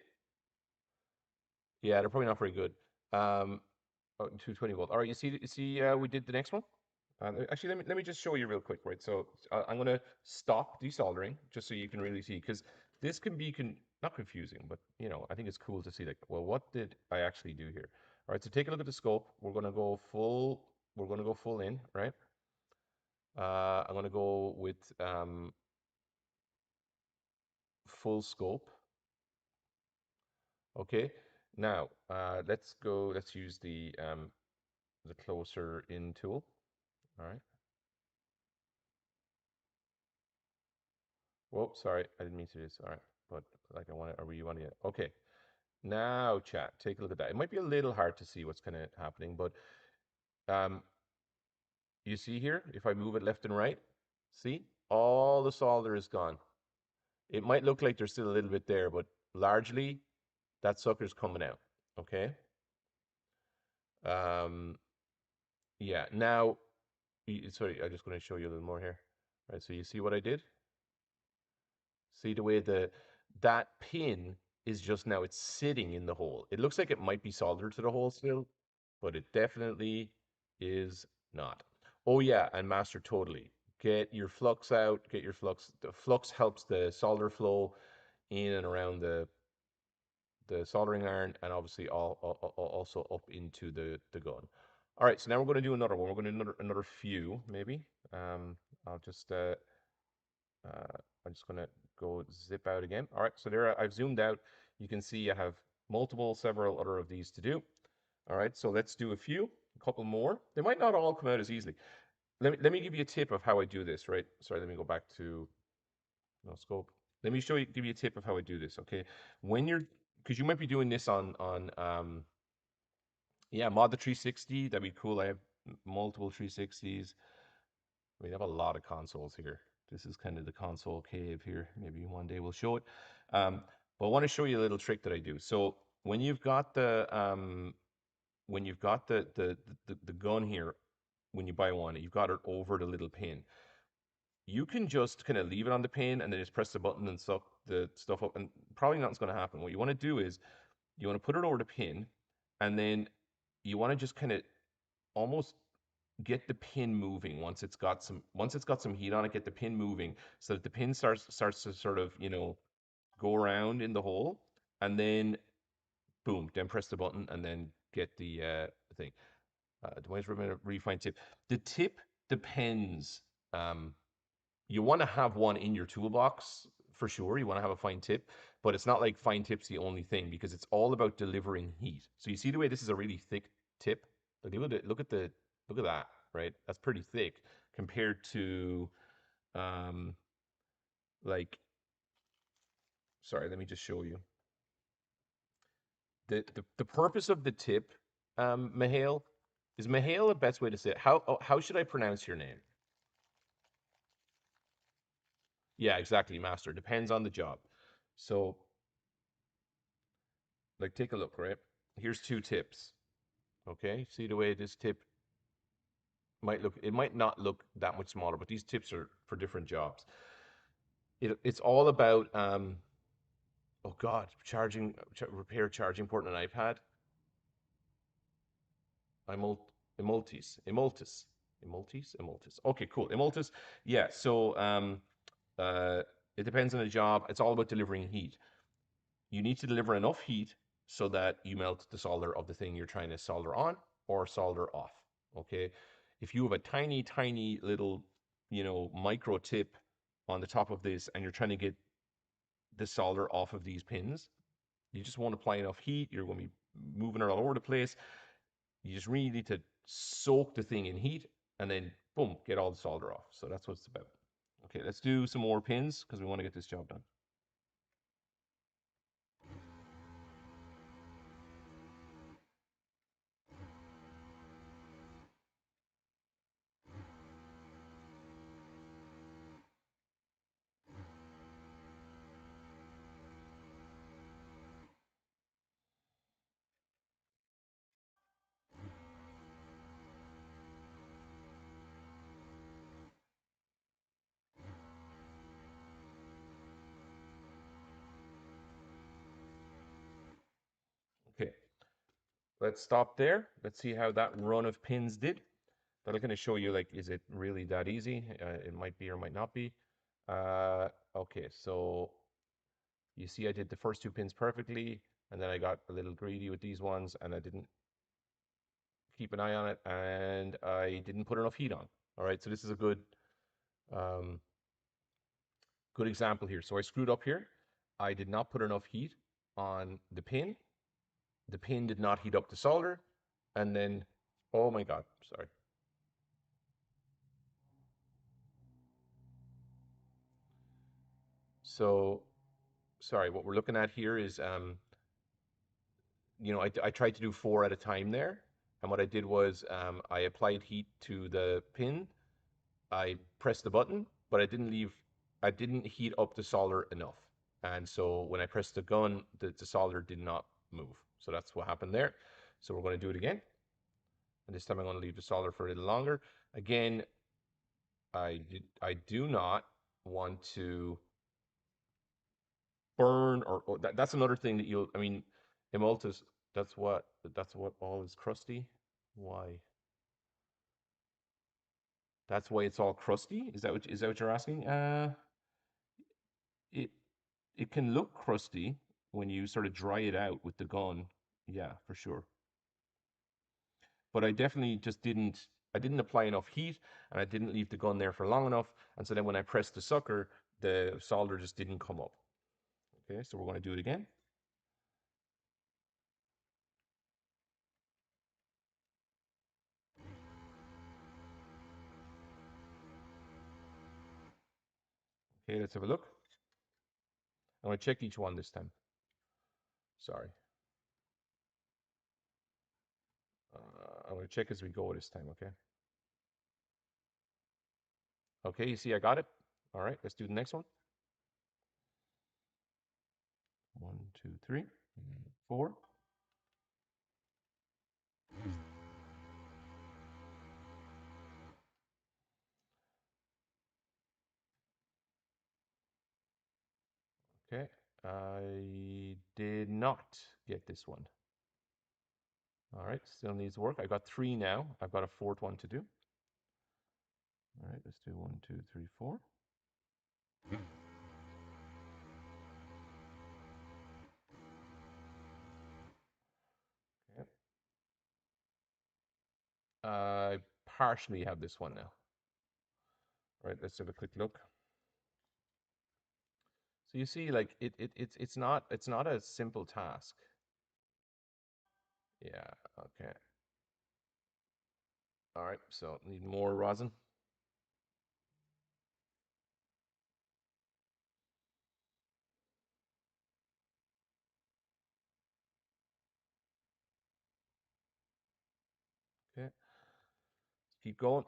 Yeah, they're probably not very good. Oh, 220 volt. All right. You see, we did the next one. Actually, let me just show you real quick, right? So I'm gonna stop desoldering just so you can really see, because this can be not confusing, but I think it's cool to see, like, well, what did I actually do here? All right, so take a look at the scope. We're gonna go full. We're gonna go full in, right? I'm gonna go with full scope. Okay. Now let's go. Let's use the closer in tool. All right. Whoa, sorry, I didn't mean to do this. All right, but like I want it, or you want it? Okay. Now, chat, take a look at that. It might be a little hard to see what's kind of happening, but um, you see here, if I move it left and right, see, all the solder is gone. It might look like there's still a little bit there, but largely that sucker's coming out. Okay. Um, yeah. Now, sorry, I'm just going to show you a little more here. All right. So you see what I did? See the way that pin is just now, it's sitting in the hole. It looks like it might be soldered to the hole still, but it definitely is not. Oh yeah, and master totally. Get your flux out, get your flux. The flux helps the solder flow in and around the soldering iron, and obviously also up into the gun. All right, so now we're going to do another one. We're going to do another few maybe. I'll just uh, I'm just gonna go zip out again. All right, so there I've zoomed out. You can see I have several other of these to do. All right, so let's do a couple more. They might not all come out as easily. Let me give you a tip of how I do this, right? Sorry, let me go back to no scope. Let me give you a tip of how I do this, okay? When you're, because you might be doing this on yeah, mod the 360. That'd be cool. I have multiple 360s. We have a lot of consoles here. This is kind of the console cave here. Maybe one day we'll show it. Um, but I want to show you a little trick that I do. So when you've got the gun here, when you buy one, you've got it over the little pin. You can just kind of leave it on the pin and then just press the button and suck the stuff up, and probably nothing's going to happen. What you want to do is you want to put it over the pin, and then you want to just kind of almost get the pin moving once it's got some heat on it. Get the pin moving so that the pin starts to sort of go around in the hole, and then boom, then press the button and then get the thing. Dwayne's refine tip. The tip depends. Um, you want to have one in your toolbox for sure. You want to have a fine tip, but it's not like fine tip's the only thing, because it's all about delivering heat. So you see the way this is a really thick tip. Like look at that, right? That's pretty thick compared to um like sorry, let me just show you. The purpose of the tip, Mihail, is Mihail the best way to say it? How should I pronounce your name? Yeah, exactly, master. Depends on the job. So, like, take a look, right? Here's two tips. Okay, see the way this tip might look? It might not look that much smaller, but these tips are for different jobs. It's all about oh God, repair charging port on an iPad. Emultis. Emultis. Okay, cool. Emultis. Yeah. So uh, it depends on the job. It's all about delivering heat. You need to deliver enough heat so that you melt the solder of the thing you're trying to solder on or solder off. Okay. If you have a tiny, tiny little, micro tip on the top of this and you're trying to get the solder off of these pins, you just won't apply enough heat. You're going to be moving it all over the place. You just really need to soak the thing in heat and then boom, get all the solder off. So that's what it's about. Okay, let's do some more pins because we want to get this job done. Okay, let's stop there. Let's see how that run of pins did. That'll kind of show you like, is it really that easy? It might be or might not be. Okay, so you see I did the first two pins perfectly, and then I got a little greedy with these ones, and I didn't keep an eye on it, and I didn't put enough heat on. All right, so this is a um, good example here. So I screwed up here. I did not put enough heat on the pin. The pin did not heat up the solder, and then, oh my God, sorry. So, sorry, what we're looking at here is, I tried to do four at a time there. And what I did was I applied heat to the pin. I pressed the button, but I didn't heat up the solder enough. And so when I pressed the gun, the solder did not move. So that's what happened there. So we're going to do it again. And this time I'm going to leave the solder for a little longer. Again, I do not want to burn or that's another thing that I mean, emultus, that's what all is crusty. Why? That's why it's all crusty? Is that what you're asking? It it can look crusty when you sort of dry it out with the gun. Yeah, for sure. But I didn't apply enough heat and I didn't leave the gun there for long enough. And so then when I pressed the sucker, the solder just didn't come up. Okay, so we're going to do it again. Okay, let's have a look. I'm going to check each one this time. Sorry. I'm going to check as we go this time, okay? Okay, you see I got it. All right, let's do the next one. 1, 2, 3, 4. Okay, I did not get this one. All right, still needs work. I got 3 now. I've got a fourth one to do. All right, let's do 1, 2, 3, 4. Okay. I partially have this one now. All right, let's have a quick look. So you see, like it's not a simple task. Yeah. Okay. All right. So need more rosin. Okay. Keep going.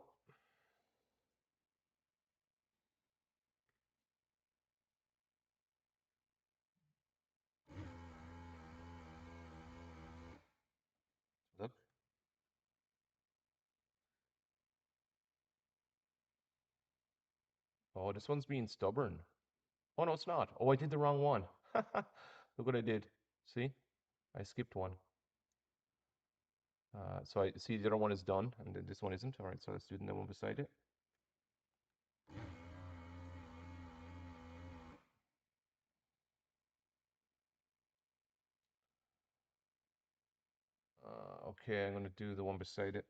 Look. Oh, this one's being stubborn. Oh no, it's not. Oh, I did the wrong one. Look what I did. See? I skipped one. So I see the other one is done, and then this one isn't. All right, so let's do the one beside it. Okay, I'm gonna do the one beside it.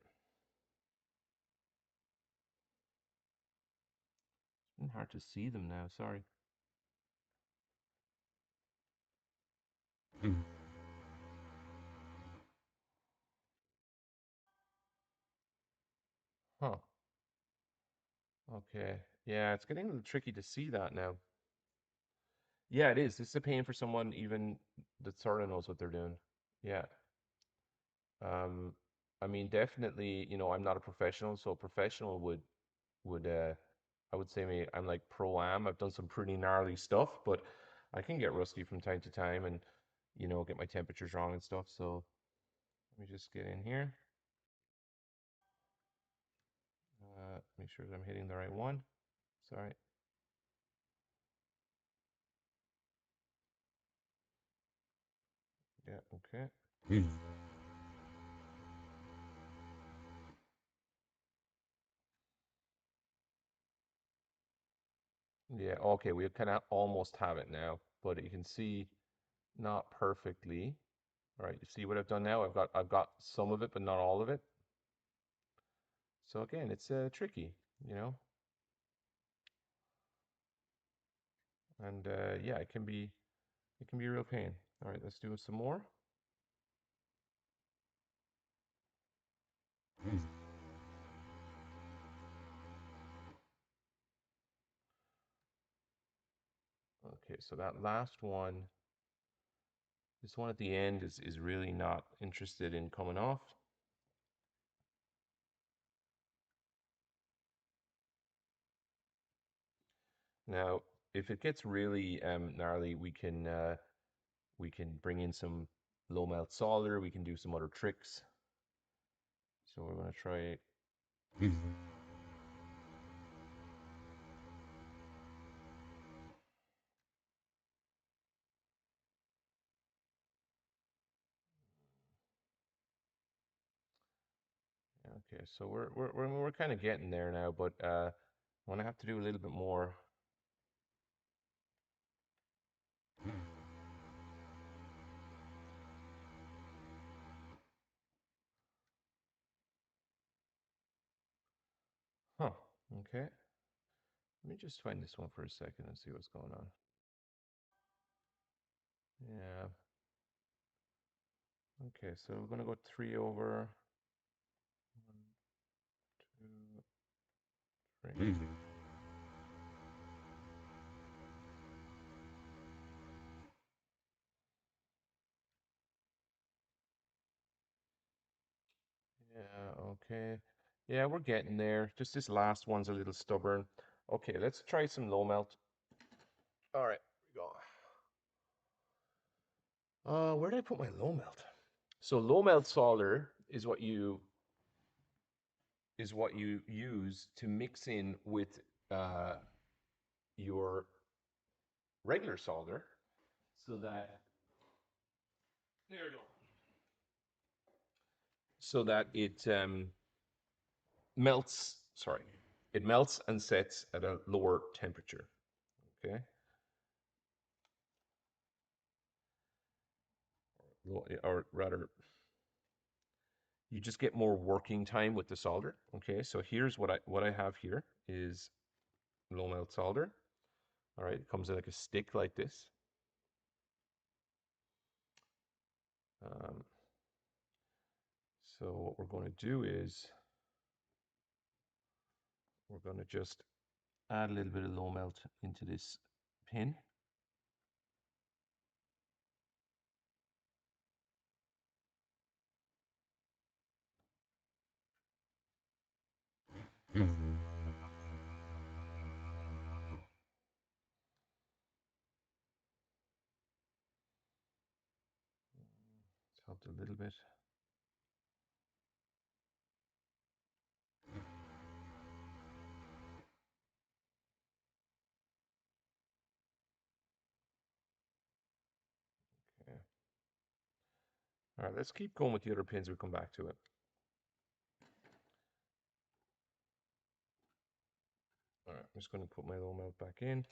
It's hard to see them now. Sorry. Huh. Okay. Yeah, it's getting a little tricky to see that now. Yeah, it is. This is a pain for someone even that sort of knows what they're doing. Yeah. Um, I mean, definitely, I'm not a professional, so a professional would I would say I'm like pro am. I've done some pretty gnarly stuff, but I can get rusty from time to time and get my temperatures wrong and stuff. So let me just get in here. Make sure that I'm hitting the right one. Sorry. Yeah, okay. Yeah, okay, we kind of almost have it now, but you can see not perfectly. All right, you see what I've done now? I've got some of it, but not all of it. So again, it's tricky, you know, and yeah, it can be a real pain. All right, let's do some more. Okay, so that last one, this one at the end is really not interested in coming off. Now, if it gets really gnarly, we can bring in some low melt solder. We can do some other tricks. So we're gonna try. Okay, so we're kind of getting there now, but I'm gonna have to do a little bit more. Huh. Okay. Let me just find this one for a second and see what's going on. Yeah. Okay, so we're gonna go three over. One, two, three. Yeah, okay. Yeah, we're getting there. Just this last one's a little stubborn. Okay, let's try some low melt. All right, here we go. Where did I put my low melt? So low melt solder is what you use to mix in with uh, your regular solder, so that there you go. So that it melts. Sorry, it melts and sets at a lower temperature. Okay, or rather, you just get more working time with the solder. Okay, so here's what I have here is low melt solder. All right, it comes in like a stick like this. Um, so what we're going to do is we're going to just add a little bit of low melt into this pin. It's helped a little bit. Okay. All right, let's keep going with the other pins. We'll come back to it. I'm just going to put my low melt back in.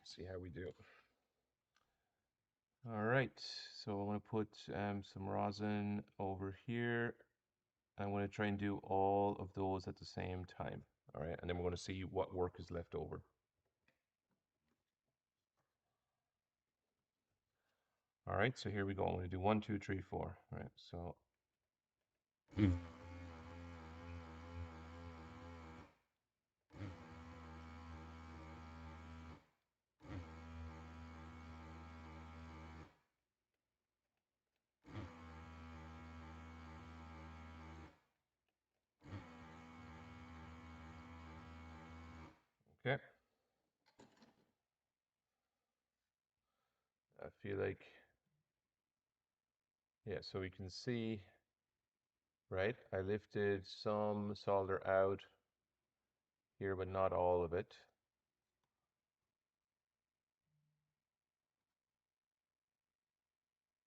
See how we do. All right, so I'm going to put some rosin over here. I'm going to try and do all of those at the same time. All right, and then we're going to see what work is left over. All right, so here we go. I'm going to do 1, 2, 3, 4. All right, so. Okay. I feel like, yeah, so we can see, right? I lifted some solder out here, but not all of it.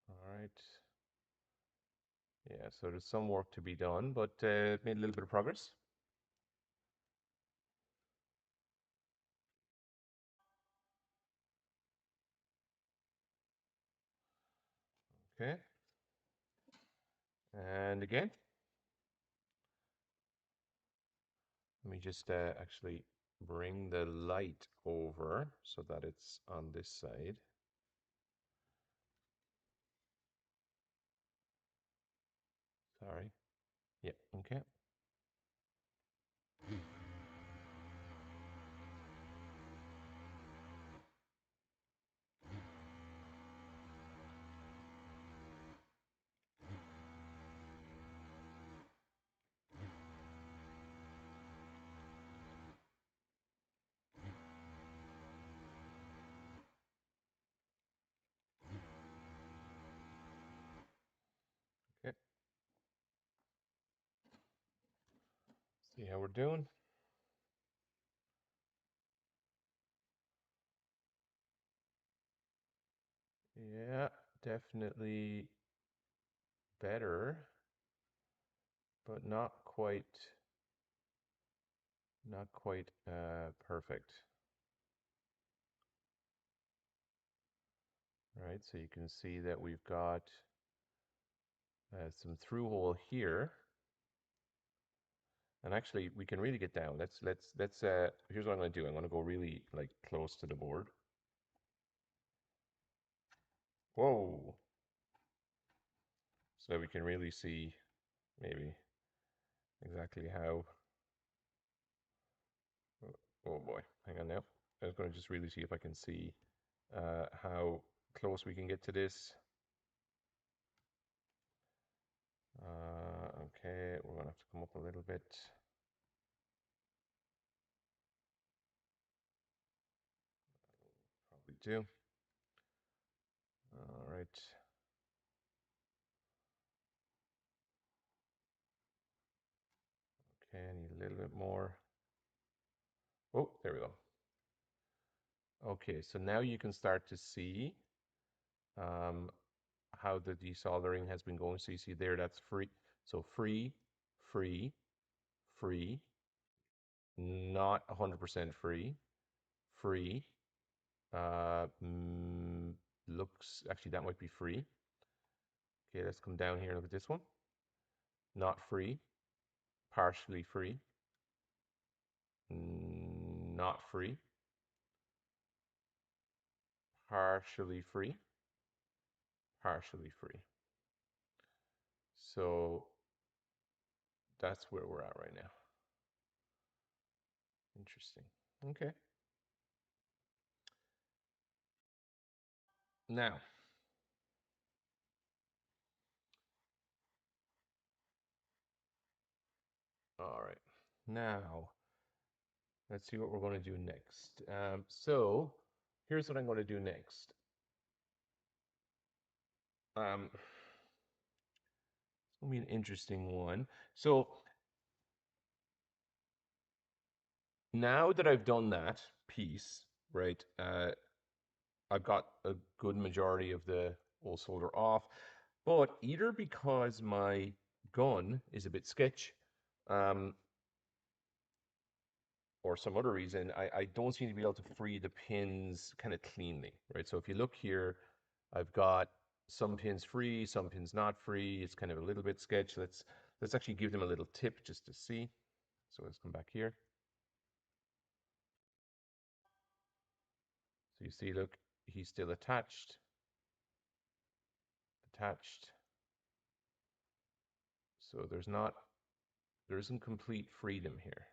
All right. Yeah, so there's some work to be done, but made a little bit of progress. Okay. And again, let me just actually bring the light over so that it's on this side. Sorry. Yeah, okay. Okay. See how we're doing. Yeah, definitely better, but not quite perfect. Right, so you can see that we've got some through hole here. And actually, we can really get down. Let's. Here's what I'm going to do. I'm going to go really like close to the board. Whoa! So that we can really see maybe exactly how. Oh boy, hang on now. I was going to just really see if I can see how close we can get to this. Okay, we're going to have to come up a little bit. Probably do. All right. Okay, I need a little bit more. Oh, there we go. Okay, so now you can start to see um, how the desoldering has been going. So you see there, that's free. So free, free, free, not 100% free, free. Looks, actually that might be free. Okay, let's come down here and look at this one. Not free, partially free, not free, partially free, partially free. So that's where we're at right now. Interesting. Okay. Now, all right. Now, let's see what we're going to do next. So here's what I'm going to do next. It's going to be an interesting one. So now that I've done that piece, right, I've got a good majority of the old solder off, but either because my gun is a bit sketch, um, or some other reason, I don't seem to be able to free the pins kind of cleanly, right? So if you look here, I've got some pins free, some pins not free. It's kind of a little bit sketchy. Let's actually give them a little tip just to see. So let's come back here. So you see, look, he's still attached, attached. So there isn't complete freedom here,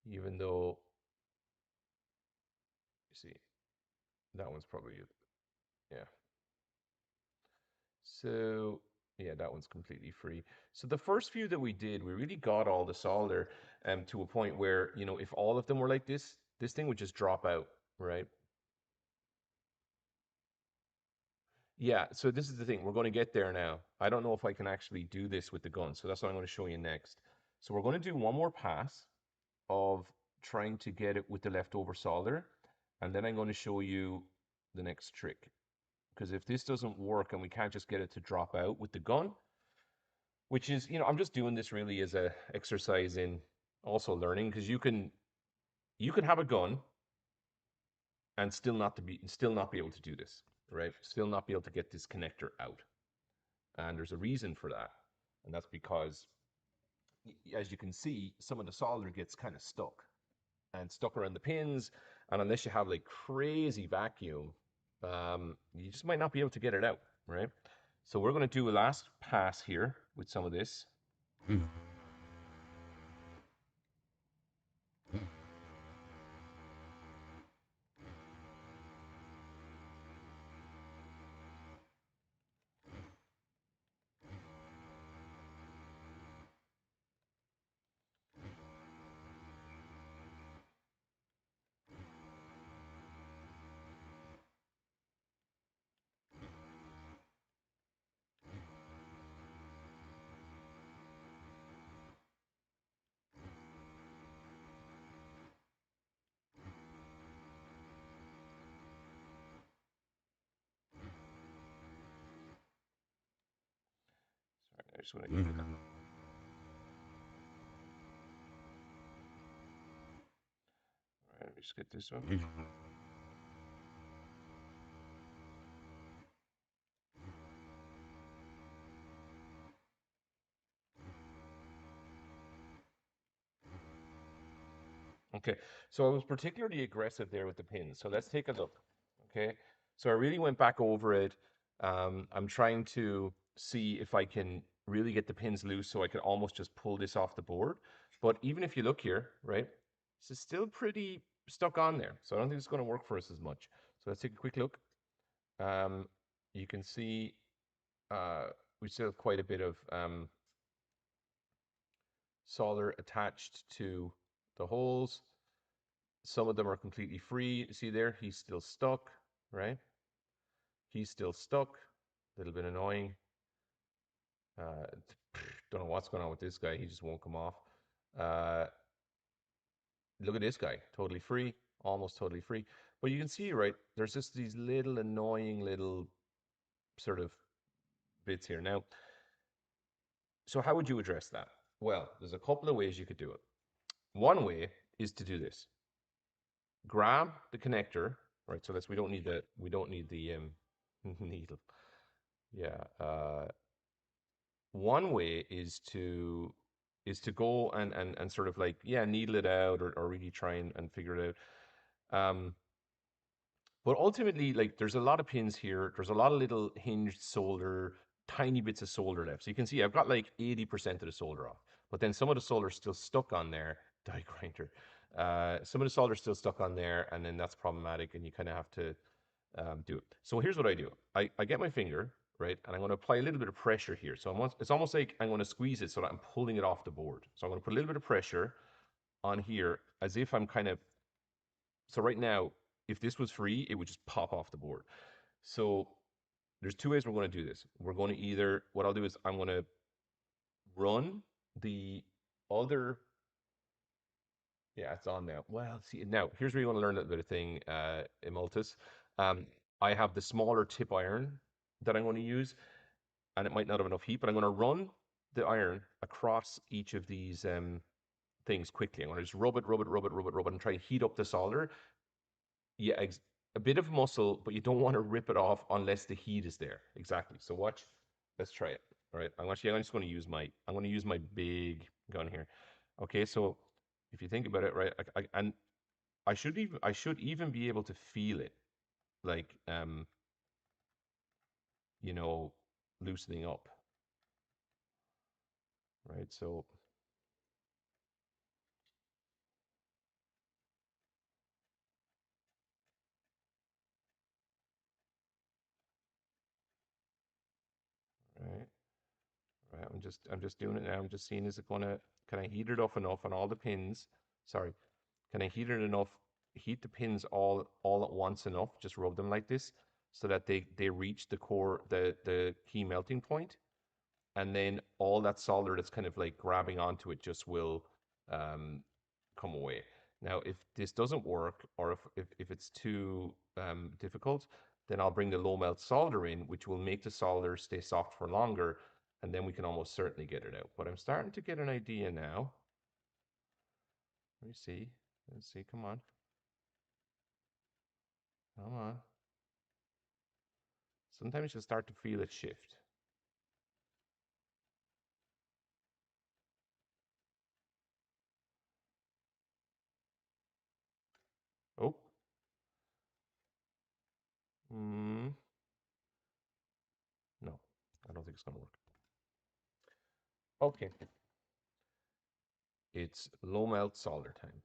even though, you see, that one's probably, yeah. So yeah, that one's completely free. So the first few that we did, we really got all the solder to a point where, you know, if all of them were like this thing would just drop out, right? Yeah, so this is the thing. We're going to get there now. I don't know if I can actually do this with the gun, so that's what I'm going to show you next. So we're going to do one more pass of trying to get it with the leftover solder, and then I'm going to show you the next trick. Because if this doesn't work and we can't just get it to drop out with the gun, which is, you know, I'm just doing this really as a exercise in also learning, because you can have a gun and still not be able to do this, right? Still not be able to get this connector out. And there's a reason for that. And that's because, as you can see, some of the solder gets kind of stuck around the pins. And unless you have like crazy vacuum, you just might not be able to get it out, right? So we're going to do a last pass here with some of this. Sorry, I just want to get it. All right, let me just get this one. Okay, so I was particularly aggressive there with the pins. So let's take a look. Okay, so I really went back over it. I'm trying to see if I can really get the pins loose so I could almost just pull this off the board. But even if you look here, right, this is still pretty stuck on there. So I don't think it's going to work for us as much. So let's take a quick look. Um, you can see uh, we still have quite a bit of solder attached to the holes. Some of them are completely free. See there, he's still stuck, right? He's still stuck. A little bit annoying. Uh, don't know what's going on with this guy. He just won't come off. Uh, Look at this guy, totally free, almost totally free. But you can see, right, there's just these little annoying little sort of bits here. Now, so how would you address that? Well, there's a couple of ways you could do it. One way is to do this. Grab the connector, right? So that's we don't need the needle. Yeah. One way is to go and sort of like, yeah, needle it out or really try and figure it out. But ultimately, like, there's a lot of pins here. There's a lot of little hinged solder, tiny bits of solder left. So you can see I've got like 80% of the solder off, but then some of the solder is still stuck on there. Die grinder. Some of the solder is still stuck on there, and then that's problematic, and you kind of have to do it. So here's what I do. I get my finger, right, and I'm going to apply a little bit of pressure here. So it's almost like I'm going to squeeze it so that I'm pulling it off the board. So I'm going to put a little bit of pressure on here as if I'm kind of, so right now, if this was free, it would just pop off the board. So there's two ways we're going to do this. We're going to either, what I'll do is I'm going to run the other, yeah, it's on now. Well, see, now here's where you want to learn a little bit of thing, Emultus. Um, I have the smaller tip iron that I'm going to use, and it might not have enough heat, but I'm going to run the iron across each of these things quickly. I'm going to just rub it, rub it, rub it, rub it, rub it, and try to heat up the solder. Yeah, a bit of muscle, but you don't want to rip it off unless the heat is there. Exactly. So watch. Let's try it. All right. I'm just going to use my big gun here. Okay. So if you think about it, right, and I should even be able to feel it, like, you know, loosening up. Right. So, right. Right. I'm just doing it now. I'm just seeing, is it gonna, can I heat it up enough on all the pins? Sorry. Can I heat it enough? Heat the pins all at once enough. Just rub them like this so that they reach the core, the key melting point, and then all that solder that's kind of like grabbing onto it just will um, come away. Now, if this doesn't work, or if it's too difficult, then I'll bring the low melt solder in, which will make the solder stay soft for longer, and then we can almost certainly get it out. But I'm starting to get an idea now. Let me see. Let's see. Come on. Come on. Sometimes you start to feel it shift. Oh. Mm, no, I don't think it's going to work. Okay. It's low melt solder time.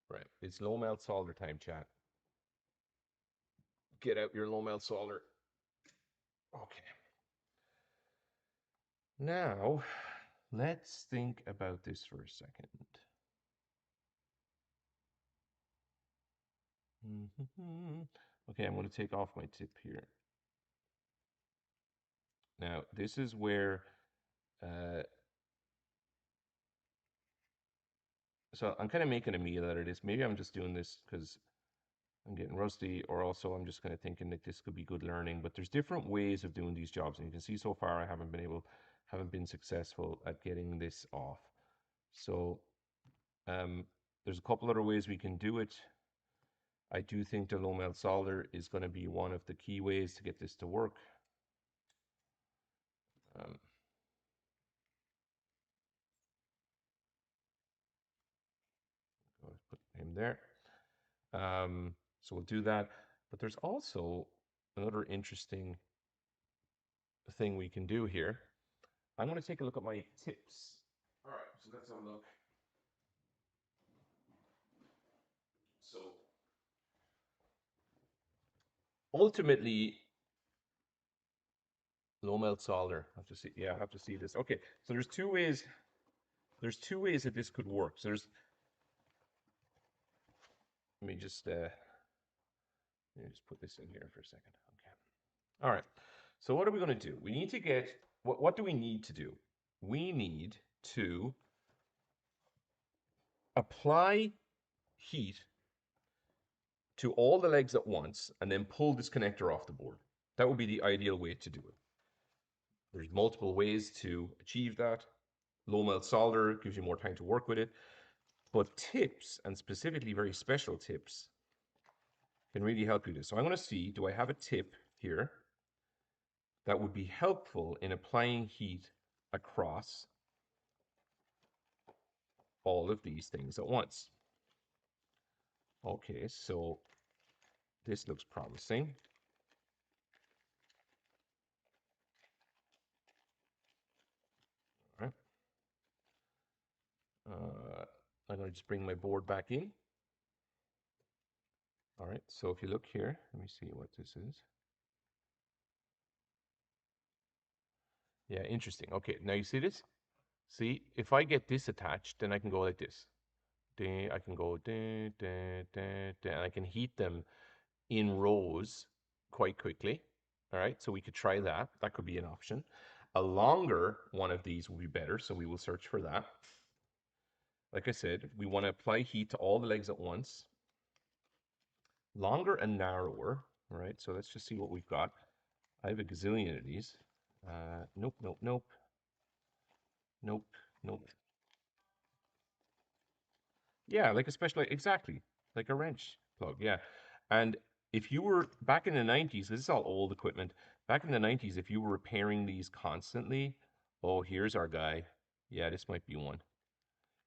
Right. It's low melt solder time, chat. Get out your low melt solder. Okay. Now, let's think about this for a second. Okay, I'm going to take off my tip here. Now, this is where, uh, so I'm kind of making a meal out of this. Maybe I'm just doing this because I'm getting rusty, or also I'm just kind of thinking that this could be good learning. But there's different ways of doing these jobs, and you can see so far I haven't been successful at getting this off. So um, there's a couple other ways we can do it. I do think the low melt solder is going to be one of the key ways to get this to work. Um, put him there. So we'll do that. But there's also another interesting thing we can do here. I'm going to take a look at my tips. All right, so let's have a look. So ultimately, low melt solder. I have to see. Yeah, I have to see this. Okay, so there's two ways. There's two ways that this could work. So there's. Let me just. Let me just put this in here for a second. Okay. All right. So what are we going to do? We need to get. What do we need to do? We need to apply heat to all the legs at once and then pull this connector off the board. That would be the ideal way to do it. There's multiple ways to achieve that. Low melt solder gives you more time to work with it. But tips, and specifically very special tips, can really help you do this. So I'm going to see, do I have a tip here that would be helpful in applying heat across all of these things at once? Okay, so this looks promising. All right. I'm going to just bring my board back in. All right, so if you look here, let me see what this is. Yeah, interesting. Okay, now you see this? See, if I get this attached, then I can go like this. I can go, and I can heat them in rows quite quickly. All right, so we could try that. That could be an option. A longer one of these will be better, so we will search for that. Like I said, we want to apply heat to all the legs at once. Longer and narrower, all right? So let's just see what we've got. I have a gazillion of these. Nope, nope, nope. Nope. Nope. Yeah, like a special, exactly, like a wrench plug. Yeah, and if you were back in the 90s, this is all old equipment. Back in the 90s, if you were repairing these constantly, oh, here's our guy. Yeah, this might be one.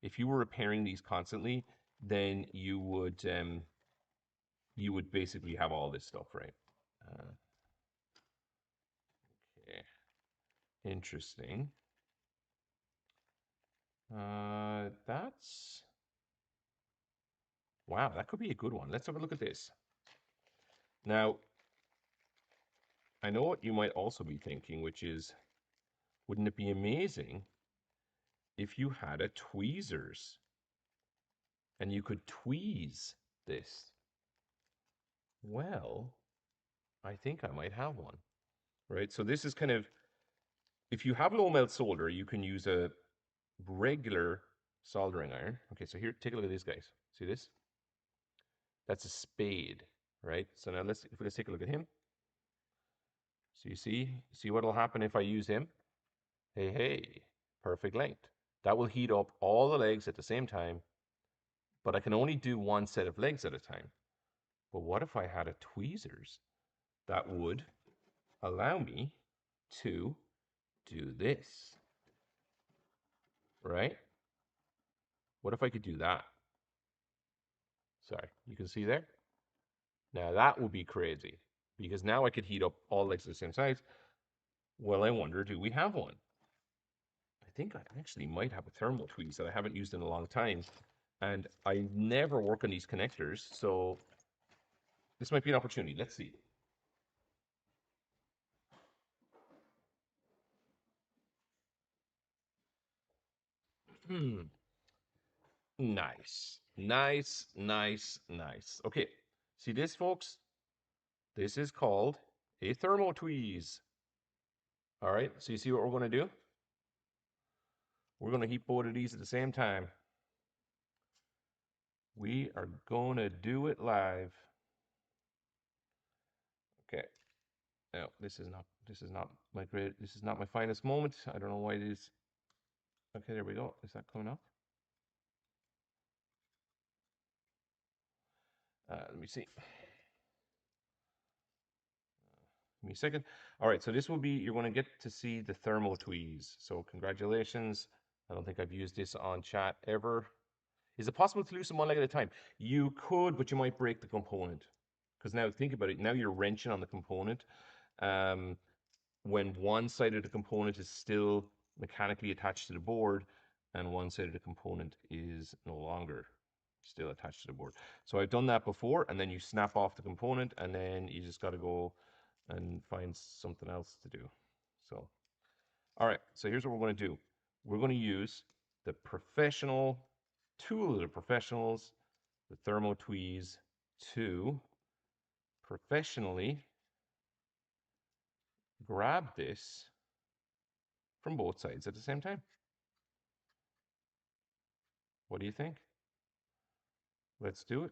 If you were repairing these constantly, then you would basically have all this stuff, right? Uh, okay, interesting. That's wow. That could be a good one. Let's have a look at this. Now, I know what you might also be thinking, which is, wouldn't it be amazing if you had a tweezers and you could tweeze this? Well, I think I might have one, right? So this is kind of, if you have low melt solder, you can use a regular soldering iron. Okay, so here, take a look at this, guys. See this? That's a spade, right? So now let's take a look at him. So you see what'll happen if I use him? Hey, hey, perfect length. That will heat up all the legs at the same time, but I can only do one set of legs at a time. But what if I had a tweezers that would allow me to do this, right? What if I could do that? Sorry, you can see there? Now that would be crazy because now I could heat up all legs at the same size. Well, I wonder, do we have one? I think I actually might have a thermal tweeze that I haven't used in a long time. And I never work on these connectors, so this might be an opportunity. Let's see. Hmm. Nice. Nice, nice, nice. Okay. See this, folks? This is called a thermal tweeze. All right. So you see what we're going to do? We're going to heat both of these at the same time. We are going to do it live. Okay. Now, this is not this is not my finest moment. I don't know why it is. Okay, there we go. Is that coming up? Let me see. Give me a second. All right, so this will be, you're going to get to see the thermal tweeze. So congratulations. I don't think I've used this on chat ever. Is it possible to loosen one leg at a time? You could, but you might break the component. Because now think about it. Now you're wrenching on the component. Um, when one side of the component is still mechanically attached to the board and one side of the component is no longer still attached to the board. So I've done that before, and then you snap off the component and then you just got to go and find something else to do. So, all right, so here's what we're going to do. We're going to use the professional tool of the professionals, the thermo tweeze, to professionally grab this from both sides at the same time. What do you think? Let's do it.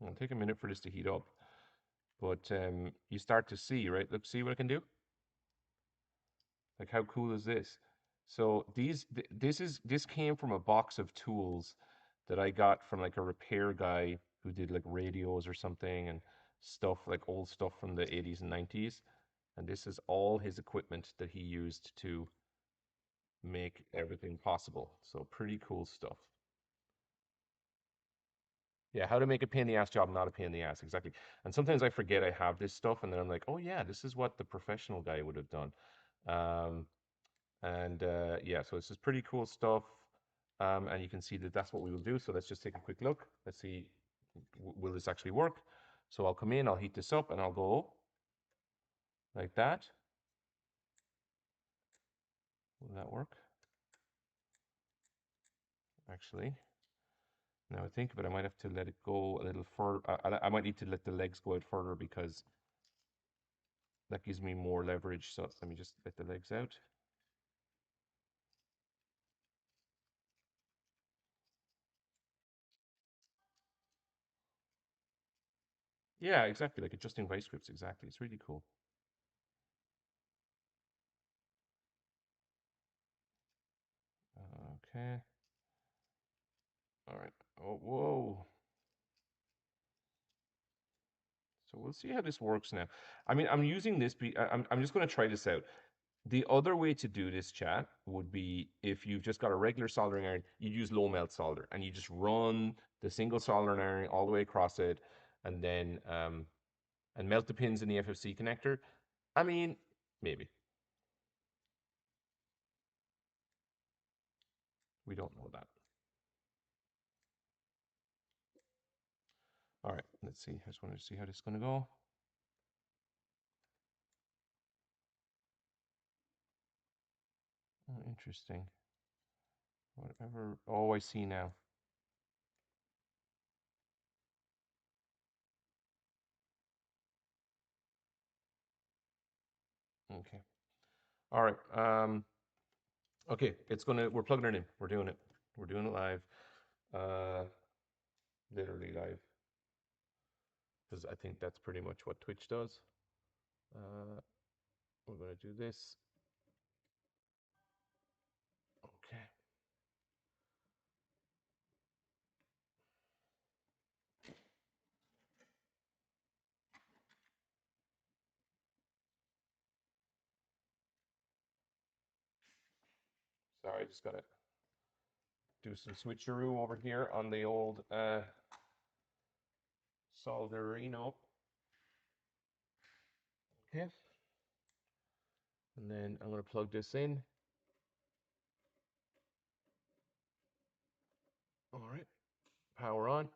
It'll take a minute for this to heat up, but you start to see, right? Look, see what I can do? Like, how cool is this? So this came from a box of tools that I got from like a repair guy who did like radios or something and stuff, like old stuff from the 80s and 90s. And this is all his equipment that he used to make everything possible. So pretty cool stuff. Yeah, how to make a pain in the ass job, not a pain in the ass. Exactly. And sometimes I forget I have this stuff, and then I'm like, oh yeah, this is what the professional guy would have done. Um, and yeah, so it's just pretty cool stuff. And you can see that that's what we will do. So let's just take a quick look. Let's see, will this actually work? So I'll come in, I'll heat this up, and I'll go like that. Will that work? Actually, now I think of it, I might have to let it go a little further. I might need to let the legs go out further because that gives me more leverage. So let me just let the legs out. Yeah, exactly. Like adjusting vice grips. Exactly. It's really cool. Okay. All right. Oh, whoa. So we'll see how this works now. I mean, I'm using this. I'm just going to try this out. The other way to do this, chat, would be if you've just got a regular soldering iron, you use low melt solder and you just run the single soldering iron all the way across it, and then and melt the pins in the FFC connector. I mean, maybe we don't know that. All right, let's see. I just want to see how this is going to go. Oh, interesting. Whatever. Oh, I see now. Okay. All right. Okay, it's gonna. We're plugging it in. We're doing it. We're doing it live. Uh, literally live, because I think that's pretty much what Twitch does. Uh, we're gonna do this. Okay. Sorry, I just gotta do some switcheroo over here on the old solderino. Okay. And then I'm gonna plug this in. All right. Power on.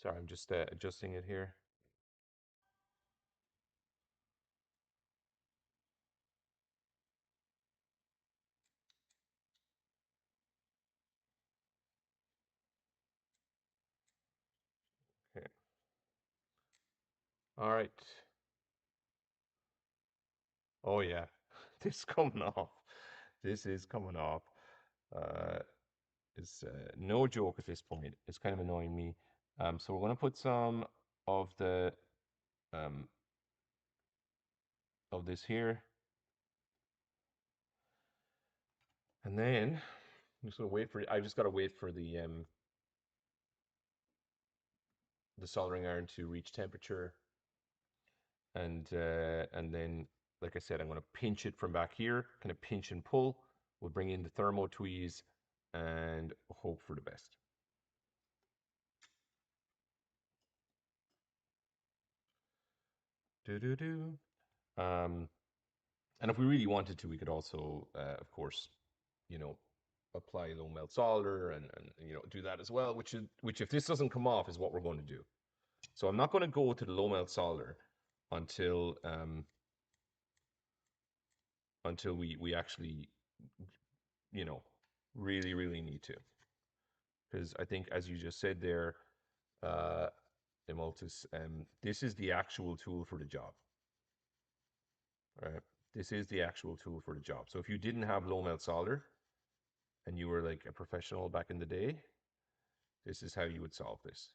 Sorry, I'm just adjusting it here. Okay. All right. Oh yeah, this coming off. This is coming off. Uh, it's no joke at this point. It's kind of annoying me. So we're gonna put some of the um of this here, and then I'm just gonna wait for. I just gotta wait for the soldering iron to reach temperature, and then, like I said, I'm gonna pinch it from back here, kind of pinch and pull. We'll bring in the thermo tweeze and hope for the best. Do do do. Um, and if we really wanted to, we could also, of course, you know, apply low melt solder and do that as well. Which if this doesn't come off is what we're going to do. So I'm not going to go to the low melt solder until until we actually you know really need to, because I think, as you just said there, uh, Emultus, this is the actual tool for the job. Right? This is the actual tool for the job. So if you didn't have low melt solder and you were like a professional back in the day, this is how you would solve this.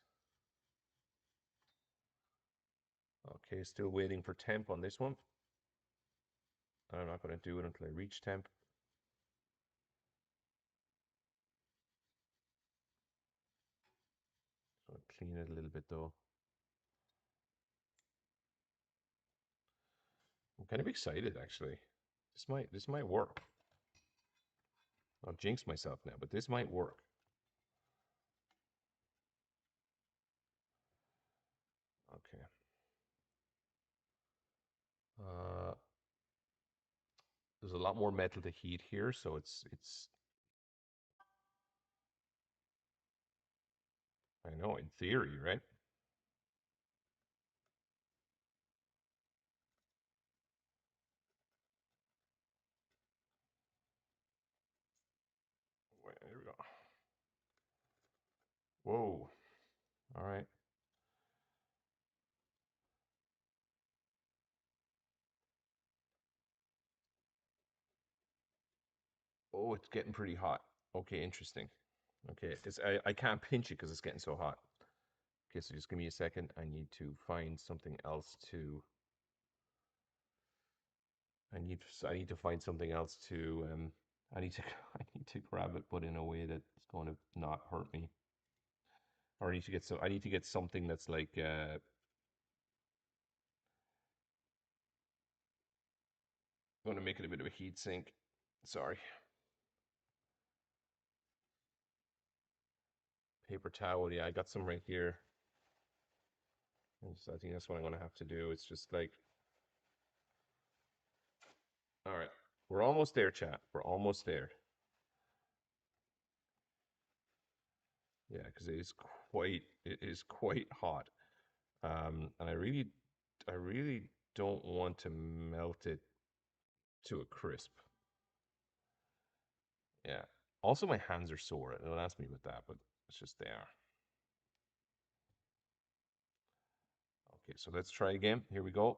Okay, still waiting for temp on this one. I'm not going to do it until I reach temp. So I'll clean it a little bit though. I'm kind of excited actually. This might work. I'll jinx myself now, but this might work. Okay. Uh, there's a lot more metal to heat here, so it's. I know, in theory, right? Wait, there we go. Whoa. All right. Oh, it's getting pretty hot. Okay, interesting. Okay, I can't pinch it because it's getting so hot. Okay, so just give me a second. I need to find something else to. I need to find something else to. I need to I need to grab it, but in a way that's going to not hurt me. Or I need to get I need to get something that's like. Going to make it a bit of a heat sink. Sorry. Paper towel. Yeah, I got some right here. So I think that's what I'm going to have to do. It's just like. All right. We're almost there, chat. We're almost there. Yeah, because it is quite hot. And I really don't want to melt it to a crisp. Yeah. Also, my hands are sore. Don't ask me about that, but it's just they are. Okay, so let's try again. Here we go.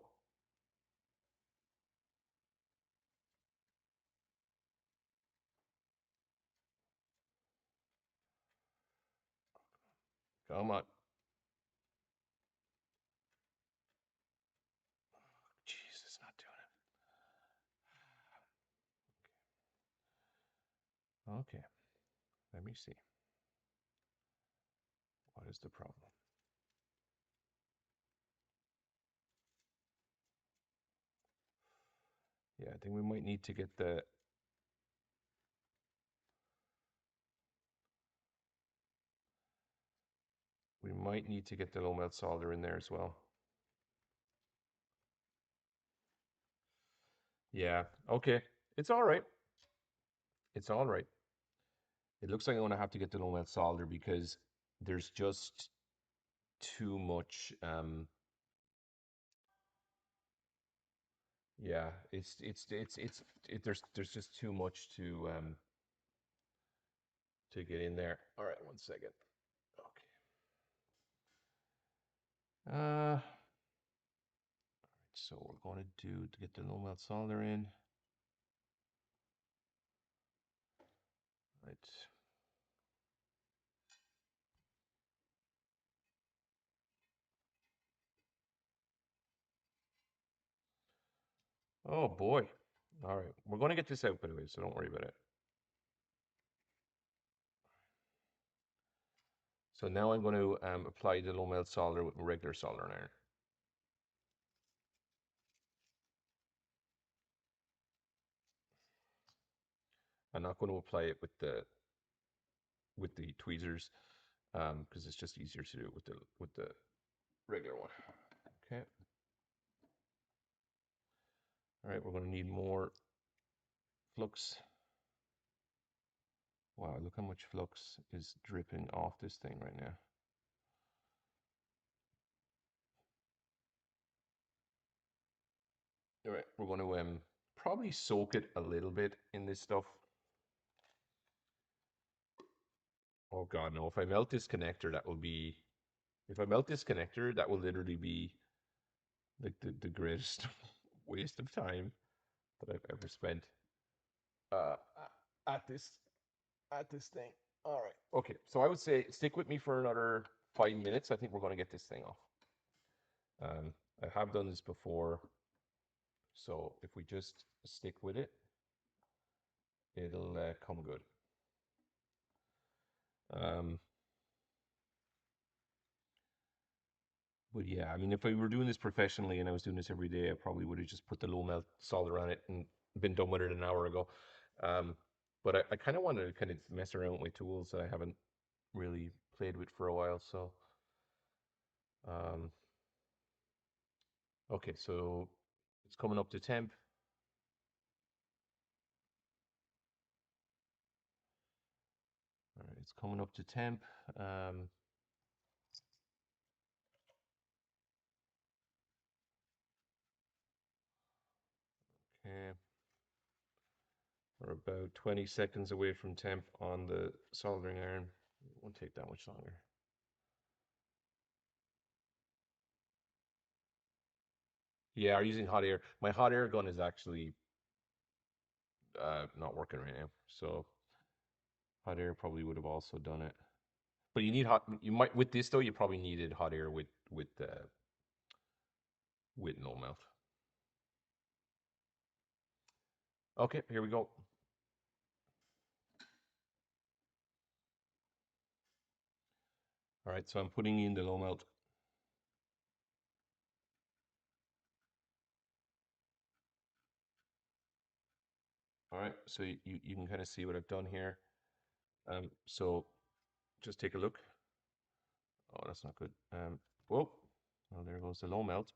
Come on. Jeez, it's not doing it. Okay, let me see. What is the problem? Yeah, I think we might need to get the. We might need to get the low melt solder in there as well. Yeah. Okay. It's all right. It's all right. It looks like I'm gonna have to get the low melt solder because there's just too much. Yeah, there's just too much to get in there. All right, one second. Okay. So we're going to do to get the low melt solder in. Right. Oh boy. All right, we're going to get this out by the way, so don't worry about it. So now I'm going to apply the low melt solder with my regular soldering iron. I'm not going to apply it with the tweezers because it's just easier to do it with the regular one. Okay. All right, we're going to need more flux. Wow, look how much flux is dripping off this thing right now. All right, we're going to probably soak it a little bit in this stuff. Oh God, no! If I melt this connector, that will be. If I melt this connector, that will literally be like the greatest waste of time that I've ever spent uh, at this at this thing. All right. Okay, so I would say stick with me for another 5 minutes. I think we're going to get this thing off. I have done this before, so if we just stick with it, it'll come good. Um, but yeah, I mean, if I were doing this professionally and I was doing this every day, I probably would have just put the low melt solder on it and been done with it an hour ago. Um, but I kind of want to kind of mess around with my tools that I haven't really played with for a while. So, um, okay, so it's coming up to temp. All right, it's coming up to temp. Um, okay, we're about 20 seconds away from temp on the soldering iron. It won't take that much longer. Yeah, are using hot air. My hot air gun is actually not working right now. So Hot air probably would have also done it. But you need hot. You might with this though. You probably needed hot air with low melt. Okay, here we go. All right, so I'm putting in the low melt. All right, so you can kind of see what I've done here. So just take a look. Oh, that's not good. Whoa, well, there goes the low melt.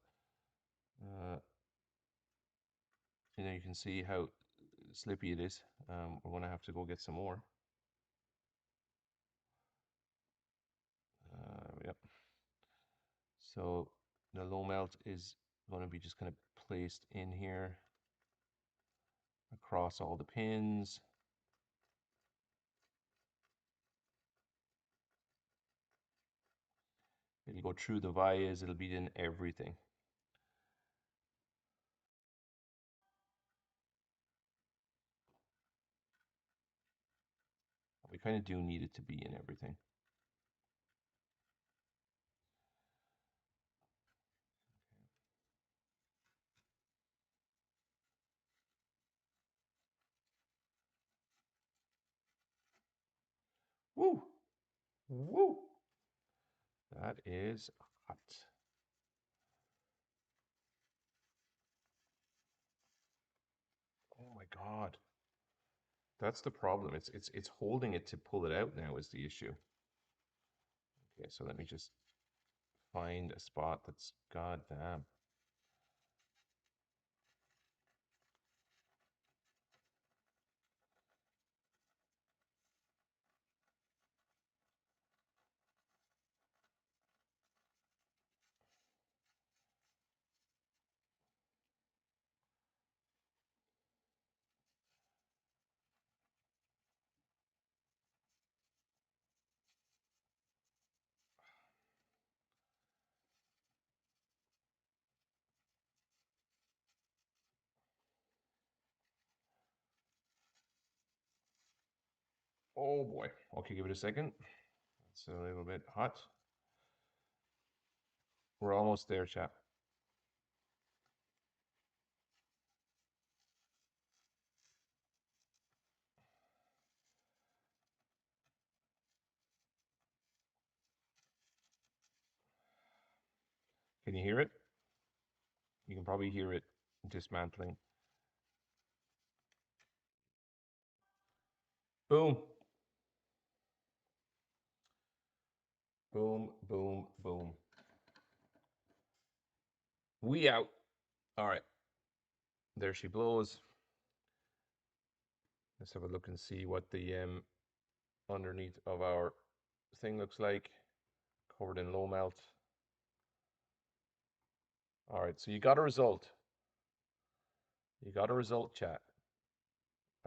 You know, you can see how slippy it is. We're gonna have to go get some more. Yep. So the low melt is going to be just kind of placed in here across all the pins. It'll go through the vias, it'll be in everything. We kind of do need it to be in everything. Woo! Woo! That is hot. Oh my God. That's the problem. It's holding it to pull it out now is the issue. Okay, so let me just find a spot that's goddamn. Oh boy. Okay, give it a second. It's a little bit hot. We're almost there, chap. Can you hear it? You can probably hear it dismantling. Boom. Boom, boom, boom. We out. All right. There she blows. Let's have a look and see what the underneath of our thing looks like. Covered in low melt. All right, so you got a result. You got a result, chat.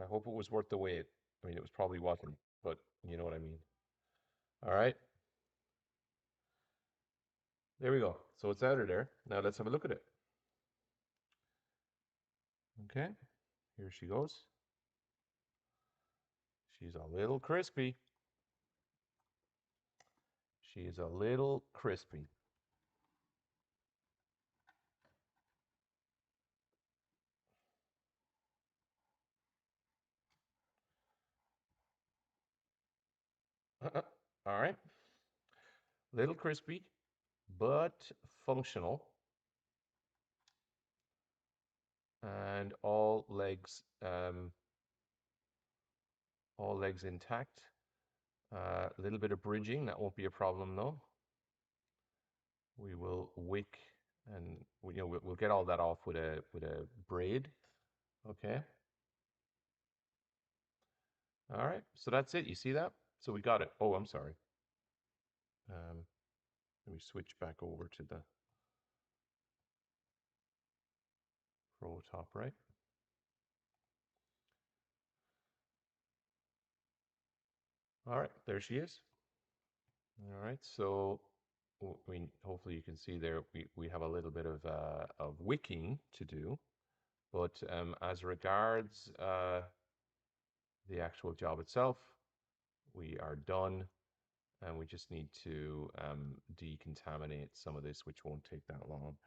I hope it was worth the wait. I mean, it was probably wasn't, but you know what I mean. All right. There we go. So it's out of there. Now let's have a look at it. Okay. Here she goes. She's a little crispy. She is a little crispy. All right. Little crispy, but functional. And all legs intact. A little bit of bridging, that won't be a problem though. We will wick and we'll get all that off with a braid. Okay. All right. So that's it. You see that? So we got it. Oh, I'm sorry. Let me switch back over to the Pro top right. All right, there she is. All right, so hopefully you can see there we have a little bit of wicking to do, but as regards the actual job itself, we are done. And we just need to decontaminate some of this, which won't take that long.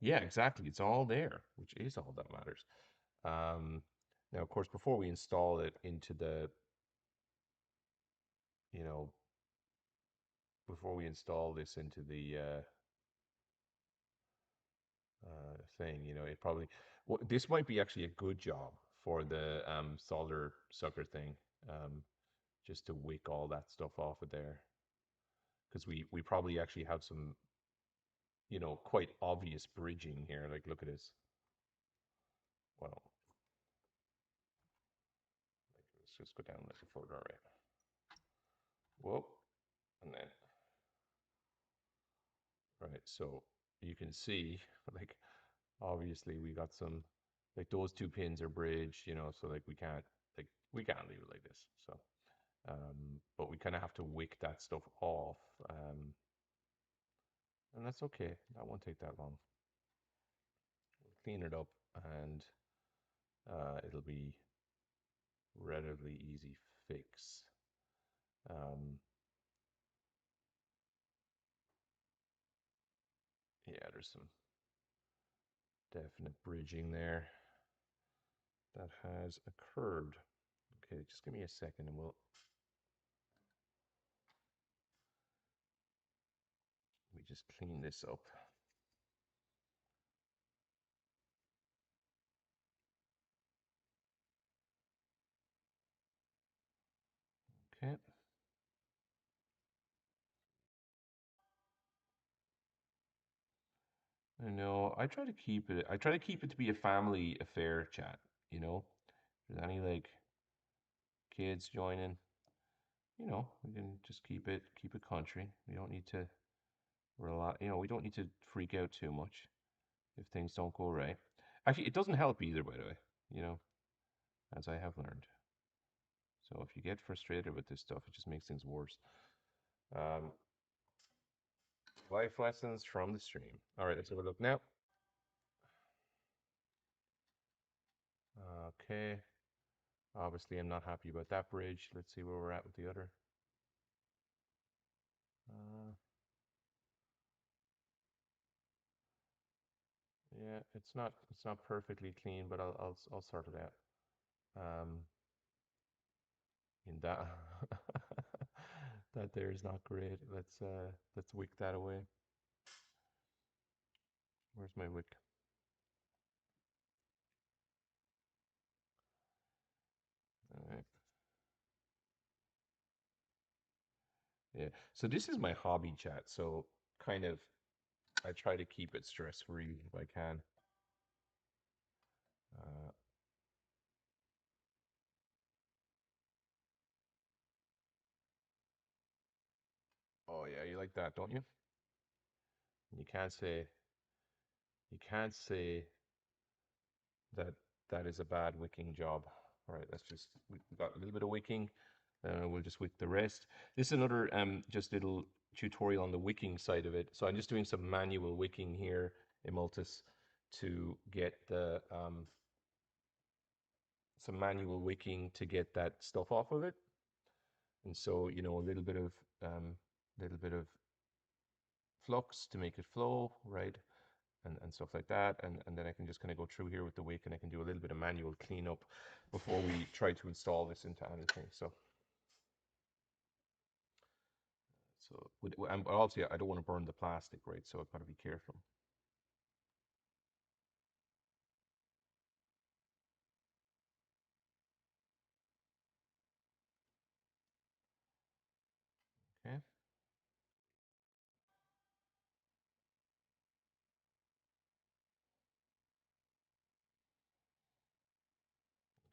Yeah, exactly. It's all there, which is all that matters. Um, Now, of course, before we install it into the, you know, before we install this into the thing, it probably, well, this might be actually a good job for the solder sucker thing, um, just to wick all that stuff off of there, because we probably actually have some, quite obvious bridging here. Like, look at this. Well, let's just go down a little further, right? Whoa, and then right. So you can see, like, obviously we got some, like those two pins are bridged, so like we can't leave it like this. So, but we kind of have to wick that stuff off, and that's okay. That won't take that long. We'll clean it up, and it'll be relatively easy fix. Um, yeah, there's some definite bridging there that has occurred. Okay, just give me a second and we just clean this up. Okay. I know. I try to keep it to be a family affair chat, you know. If there's any like kids joining, we can just keep it country. We don't need to rely, we don't need to freak out too much if things don't go right. Actually, it doesn't help either, by the way, you know, as I have learned. So if you get frustrated with this stuff, it just makes things worse. Um, Life lessons from the stream. All right, let's have a look now. Okay. Obviously, I'm not happy about that bridge. Let's see where we're at with the other. Uh, yeah, it's not perfectly clean, but I'll sort it out. Um, in that that there is not great. Let's wick that away. Where's my wick? All right. Yeah. So this is my hobby chat. So kind of I try to keep it stress free if I can. Uh, oh yeah, you like that, don't you? You can't say you can't say that that is a bad wicking job. All right, we got a little bit of wicking. We'll just wick the rest. This is another just little tutorial on the wicking side of it. So I'm just doing some manual wicking here in Multis to get the some manual wicking to get that stuff off of it. And so, a little bit of flux to make it flow, right? And stuff like that. And then I can just kind of go through here with the wick and I can do a little bit of manual cleanup before we try to install this into anything. And obviously I don't want to burn the plastic, right? So I've got to be careful. Okay.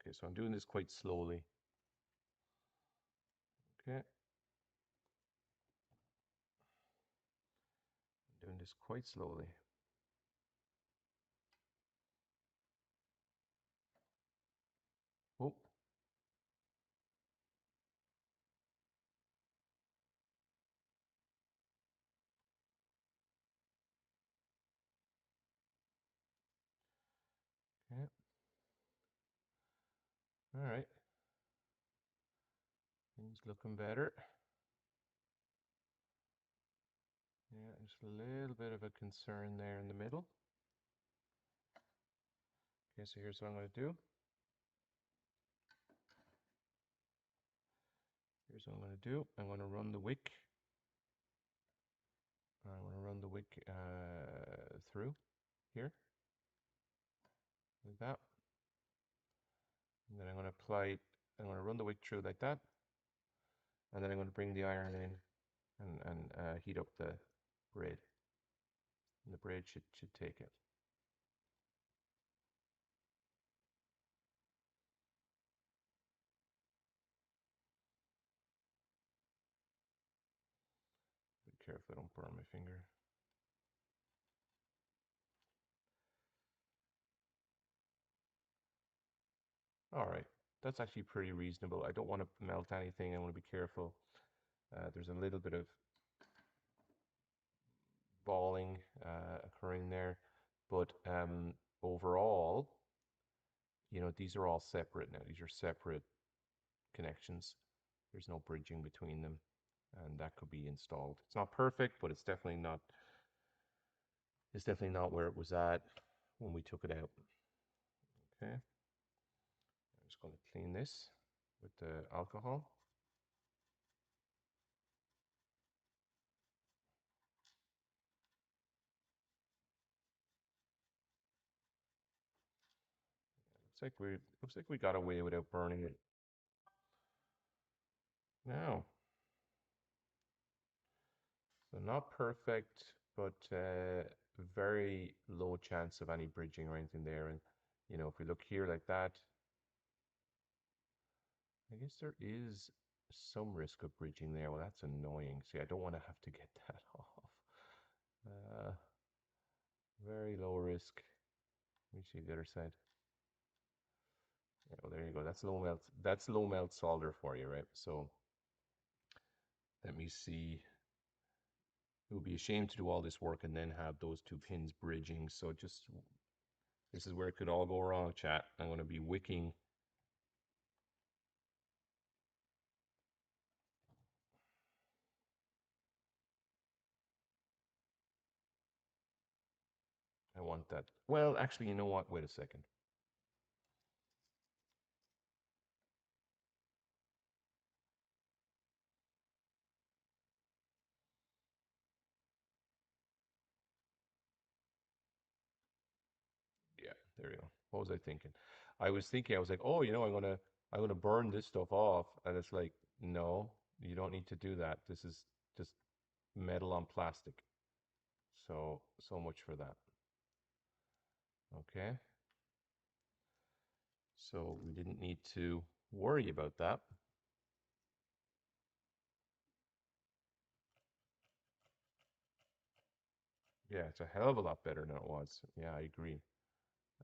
Okay, so I'm doing this quite slowly. Okay. I'm doing this quite slowly. Oh, okay. All right. It's looking better. Yeah, just a little bit of a concern there in the middle. Okay, so here's what I'm going to do. Here's what I'm going to do. I'm going to run the wick. I'm going to run the wick through here, like that. And then I'm going to apply, I'm going to run the wick through like that. And then I'm going to bring the iron in and heat up the braid. And the braid should take it. Be careful I don't burn my finger. All right, that's actually pretty reasonable. I don't want to melt anything. I want to be careful. There's a little bit of balling occurring there, but overall, you know, these are all separate now. These are separate connections. There's no bridging between them, and that could be installed. It's not perfect, but it's definitely not. It's definitely not where it was at when we took it out. Okay, I'm just going to clean this with the alcohol. Looks like we got away without burning it. Now, so not perfect, but very low chance of any bridging or anything there. And you know, if we look here like that, I guess there is some risk of bridging there. Well, that's annoying. See, I don't want to have to get that off. Uh, very low risk. Let me see the other side. Yeah, well, there you go. That's low melt. That's low melt solder for you, right? So let me see. It would be a shame to do all this work and then have those two pins bridging. So just, this is where it could all go wrong, chat. I'm going to be wicking. I want that. Well, actually, you know what? Wait a second. Yeah, there you go. What was I thinking? I was thinking, I was like, oh, you know, I'm gonna burn this stuff off. And it's like, no, you don't need to do that. This is just metal on plastic. So much for that. Okay. So we didn't need to worry about that. Yeah, it's a hell of a lot better than it was. Yeah, I agree.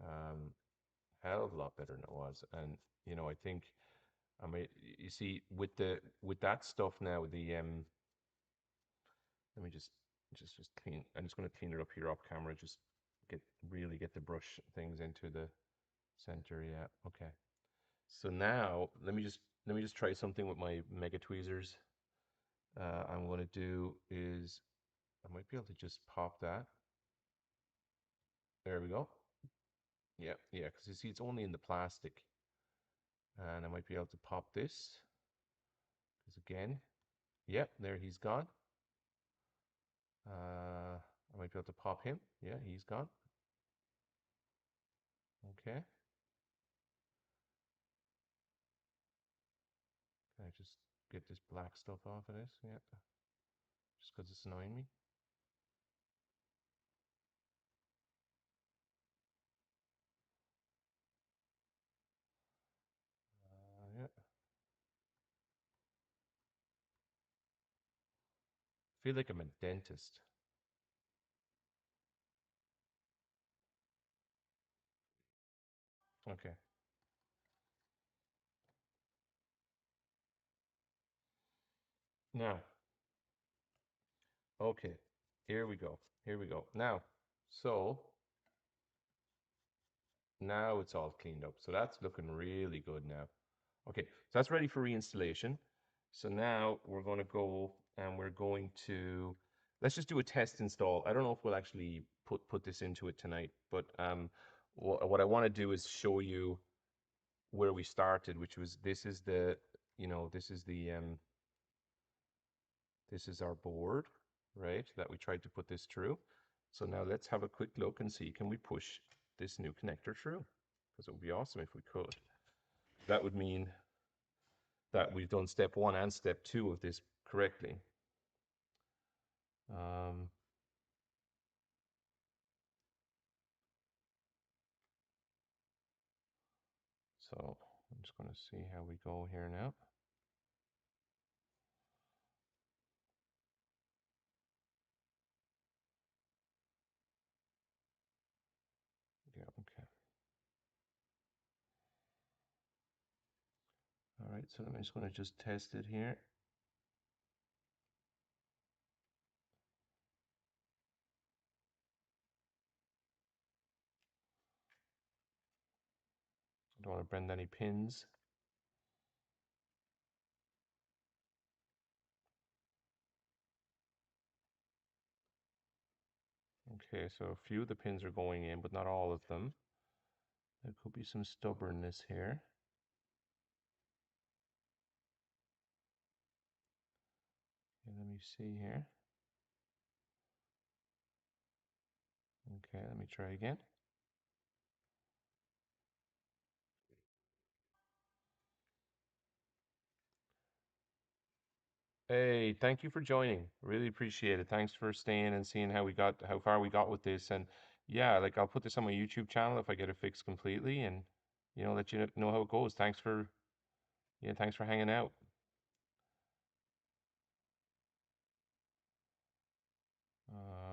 Um, hell of a lot better than it was. And you know, I think, I mean, you see, with that stuff now, the let me just clean. I'm just going to clean it up here off camera. Just get really get the brush things into the center. Yeah. Okay. So now let me just try something with my mega tweezers. I'm going to do is I might be able to just pop that. There we go. Yeah, yeah. Because you see, it's only in the plastic, and I might be able to pop this. Because again, yeah, there he's gone. I might be able to pop him. Yeah, he's gone. Okay. Can I just get this black stuff off of this? Yeah. Just because it's annoying me. Yeah. Feel like I'm a dentist. Okay. Now, okay. Here we go. Here we go. So now it's all cleaned up. So that's looking really good now. Okay, so that's ready for reinstallation. So now we're going to go and we're going to, let's just do a test install. I don't know if we'll actually put this into it tonight, but what I want to do is show you where we started, which was this is the, this is our board, right? That we tried to put this through. So now let's have a quick look and see, can we push this new connector through? Because it would be awesome if we could. That would mean that we've done step 1 and step 2 of this correctly. Um, so I'm just going to see how we go here now. Yeah, okay. All right, so I'm just going to just test it here. I don't want to bend any pins. Okay, so a few of the pins are going in, but not all of them. There could be some stubbornness here. Okay, let me see here. Okay, let me try again. Hey, thank you for joining. Really appreciate it. Thanks for staying and seeing how far we got with this. And yeah, like I'll put this on my YouTube channel if I get it fixed completely, and let you know how it goes. Thanks for hanging out.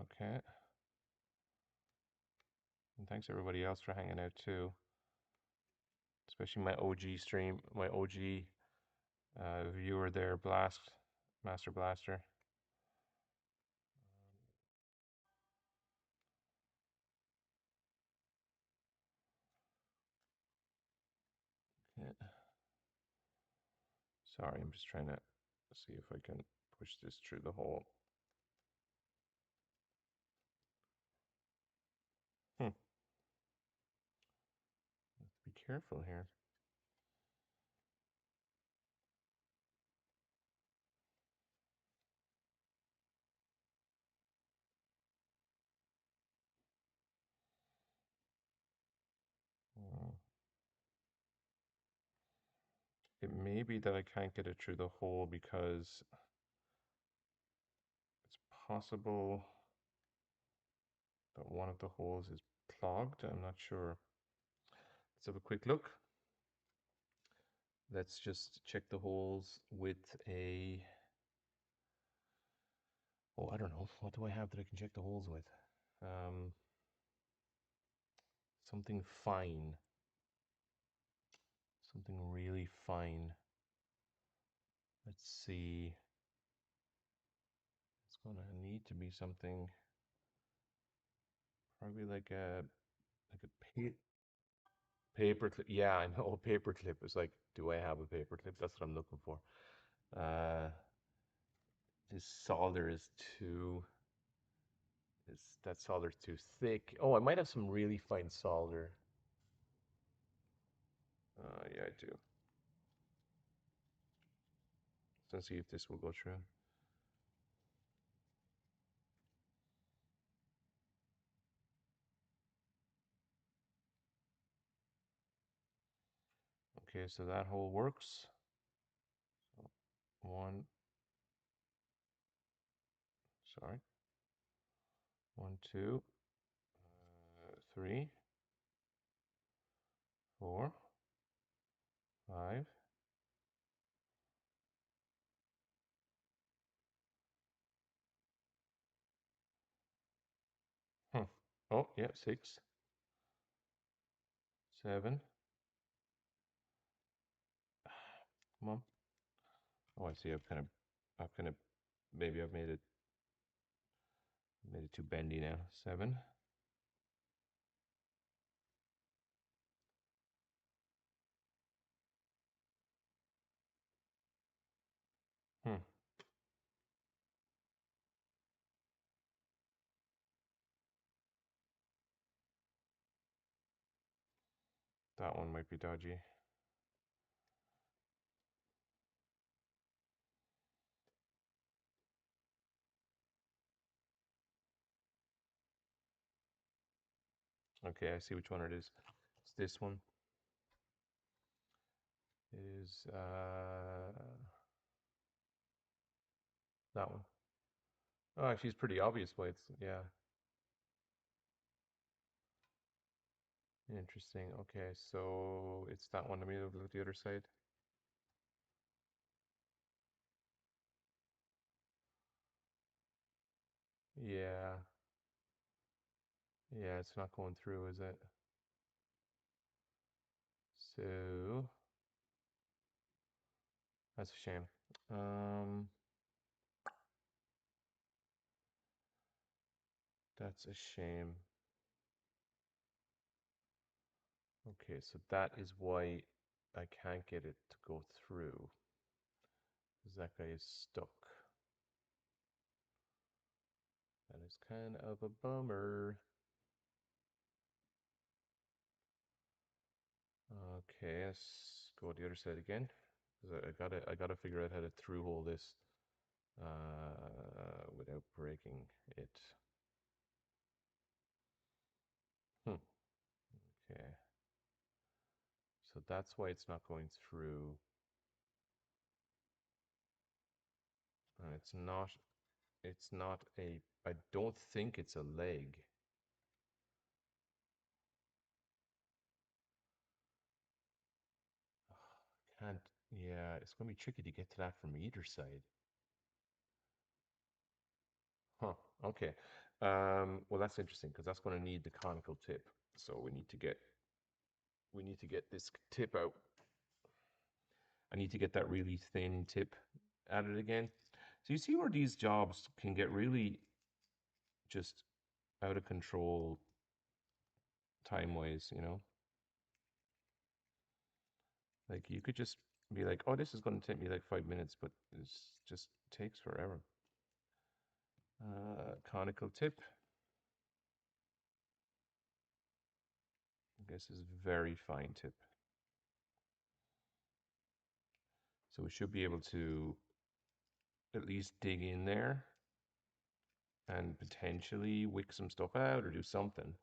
Okay, and thanks everybody else for hanging out too, especially my OG stream, my OG viewer there, Master Blaster. Yeah. Sorry, I'm just trying to see if I can push this through the hole. Hmm. Be careful here. Uh, It may be that I can't get it through the hole because it's possible that one of the holes is clogged. I'm not sure. Let's have a quick look. Let's just check the holes with a, oh, I don't know. What do I have that I can check the holes with? Something fine. Something really fine. Let's see. It's gonna need to be something probably like a paper clip. Yeah, I know a paper clip. It's like, do I have a paper clip? That's what I'm looking for. Uh, this solder is too. That solder's too thick. Oh, I might have some really fine solder. Yeah, I do. Let's see if this will go through. Okay, so that hole works. So one, sorry, one, two, three, four, five. Huh. Oh, yeah, six, seven. Come on. Oh, I see. I've kind of, maybe I've made it too bendy now. Seven. That one might be dodgy. Okay, I see which one it is. It's this one. It is that one. Oh, actually, it's pretty obvious why it's, yeah. Interesting. Okay, so it's that one. Let me look at the other side. Yeah. Yeah, it's not going through, is it? So that's a shame. That's a shame. Okay, so that is why I can't get it to go through. Because that guy is stuck. That is kind of a bummer. Okay, let's go to the other side again. 'Cause I gotta figure out how to through hole this without breaking it. Hmm. Okay. So that's why it's not going through. It's not I don't think it's a leg. Can't, yeah, it's gonna be tricky to get to that from either side. Huh, okay. Well, that's interesting because that's gonna need the conical tip. So we need to get this tip out. I need to get that really thin tip added again. So you see where these jobs can get really just out of control time-wise, you know? Like you could just be like, oh, this is going to take me like 5 minutes, but this just takes forever. Conical tip. I guess is very fine tip. So we should be able to at least dig in there and potentially wick some stuff out or do something.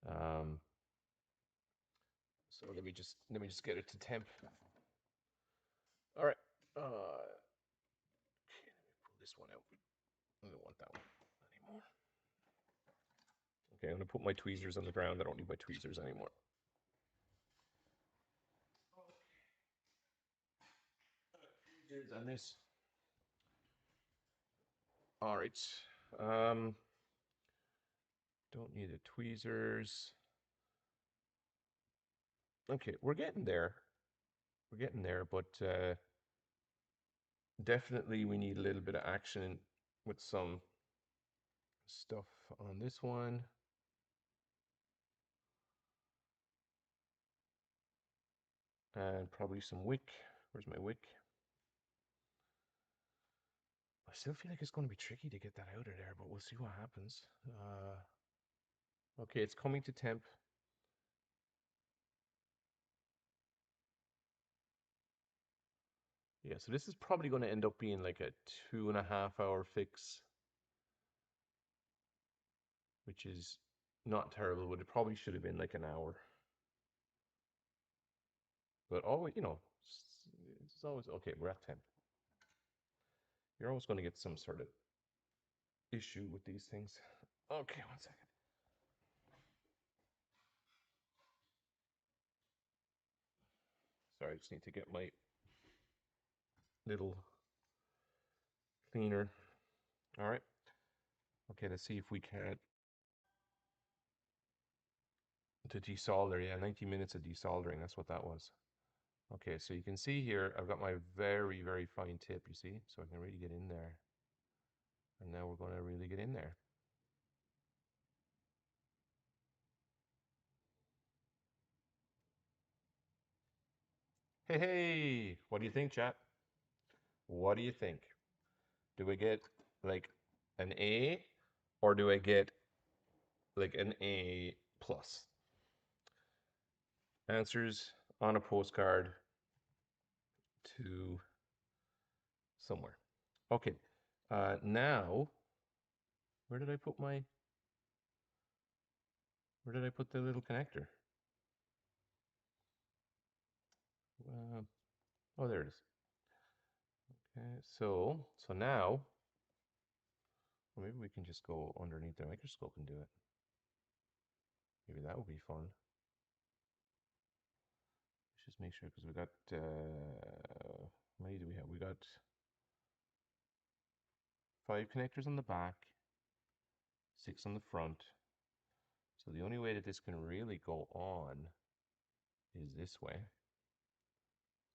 Um, so let me just get it to temp. All right. Okay, let me pull this one out. I don't want that one anymore. Okay, I'm gonna put my tweezers on the ground. I don't need my tweezers anymore. Tweezers on this. All right. Um, don't need the tweezers. Okay, we're getting there. We're getting there, but definitely we need a little bit of action with some stuff on this one. And probably some wick. Where's my wick? I still feel like it's going to be tricky to get that out of there, but we'll see what happens. Okay, it's coming to temp. Yeah, so this is probably going to end up being like a 2.5 hour fix, which is not terrible, but it probably should have been like an hour. But always, it's always okay. We're at temp. You're always going to get some sort of issue with these things. Okay, one second. Sorry, I just need to get my little cleaner. All right. Okay, let's see if we can to desolder. Yeah, 90 minutes of desoldering. That's what that was. Okay, so you can see here, I've got my very, very fine tip, you see? So I can really get in there. And now we're going to really get in there. Hey, hey, what do you think, chat? What do you think? Do we get like an A or do I get like an A plus? answers on a postcard to somewhere. Okay. Now, where did I put my, where did I put the little connector? Uh, oh, there it is. Okay, so now, or maybe we can just go underneath the microscope and do it. Maybe that would be fun. Let's just make sure, because we got, how many do we have? We got 5 connectors on the back, 6 on the front. So the only way that this can really go on is this way.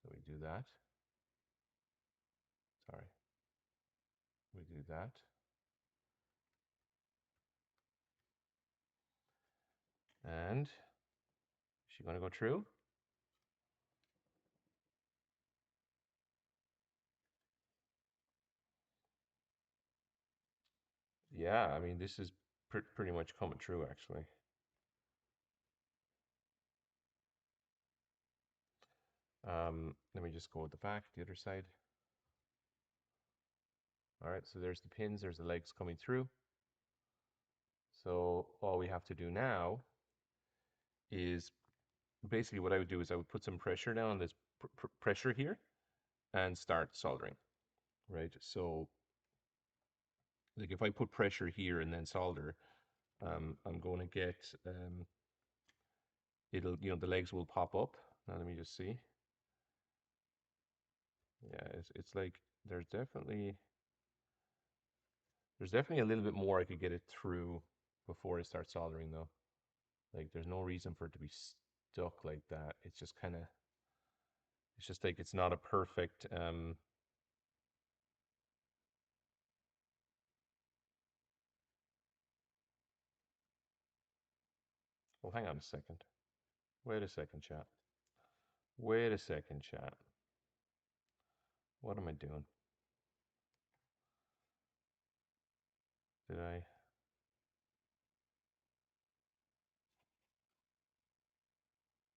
So we do that. Sorry. We do that. And is she going to go through? Yeah, I mean, this is pretty much coming true, actually. Let me just go with the back, the other side. All right, so there's the pins, there's the legs coming through. So all we have to do now is basically what I would do is I would put some pressure down on this pressure here and start soldering, right? So like if I put pressure here and then solder, I'm going to get, it'll, the legs will pop up. Now let me just see. Yeah, it's like there's definitely a little bit more I could get it through before I start soldering though. Like there's no reason for it to be stuck like that. It's just kind of, it's just like it's not a perfect well, hang on a second. Wait a second, chat. Wait a second, chat. What am I doing? Did I?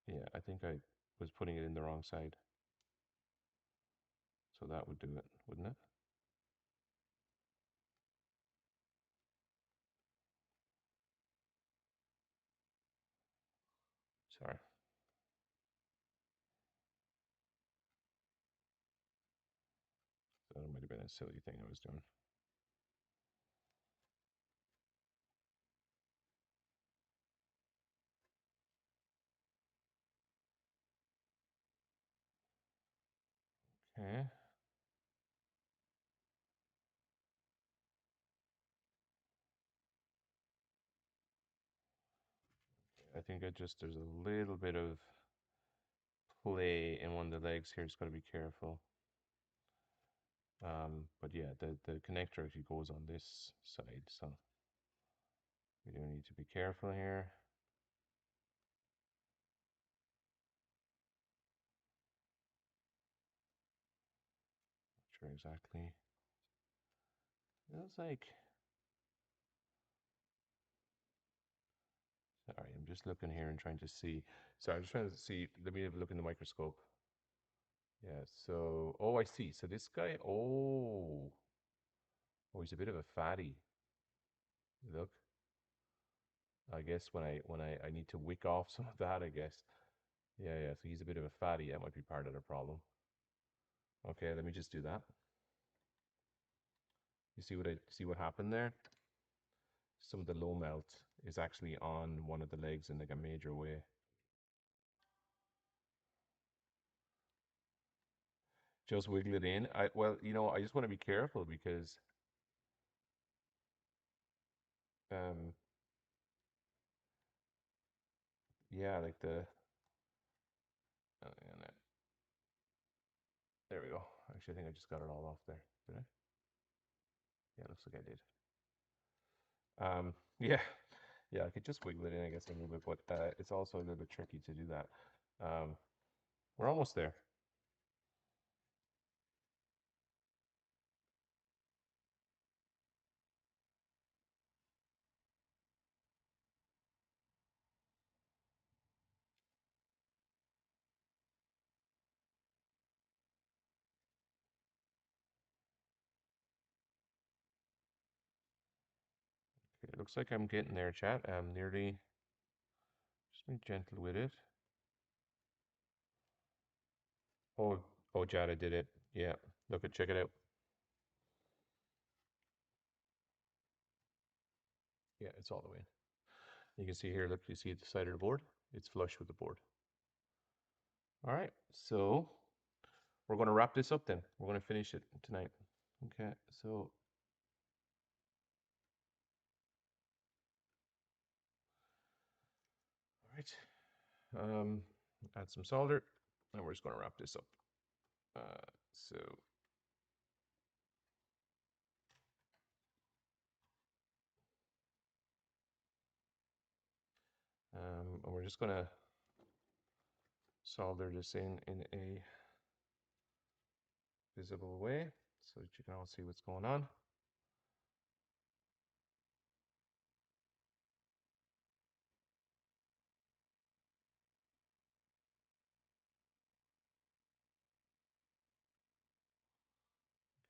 Yeah, I think I was putting it in the wrong side. So that would do it, wouldn't it? Sorry. That might have been a silly thing I was doing. Okay. I think there's a little bit of play in one of the legs here. Just got to be careful. But yeah, the connector actually goes on this side, so we do need to be careful here. Not sure exactly. It looks like. Sorry, I'm just looking here and trying to see. Sorry, I'm just trying to see. Let me have a look in the microscope. Yeah, so, oh, I see. So this guy, oh, he's a bit of a fatty. Look, I guess when I need to wick off some of that, I guess. Yeah, yeah. So he's a bit of a fatty. That might be part of the problem. Okay, let me just do that. You see what happened there? Some of the low melt is actually on one of the legs in like a major way. Just wiggle it in. Well, I just want to be careful because um yeah, like and there we go. Actually, I think I just got it all off there. Did I? Yeah, looks like I did. Yeah, yeah, I could just wiggle it in, I guess, a little bit, but it's also a little bit tricky to do that. Um, we're almost there. looks like I'm getting there, chat. I'm nearly, just be gentle with it. Oh, oh, Jada did it. Yeah, look at, check it out. Yeah, it's all the way in. You can see here, look, you see at the side of the board? It's flush with the board. All right, so we're going to wrap this up then. We're going to finish it tonight. Okay, so all right, add some solder, and we're just going to wrap this up. So and we're just going to solder this in a visible way so that you can all see what's going on.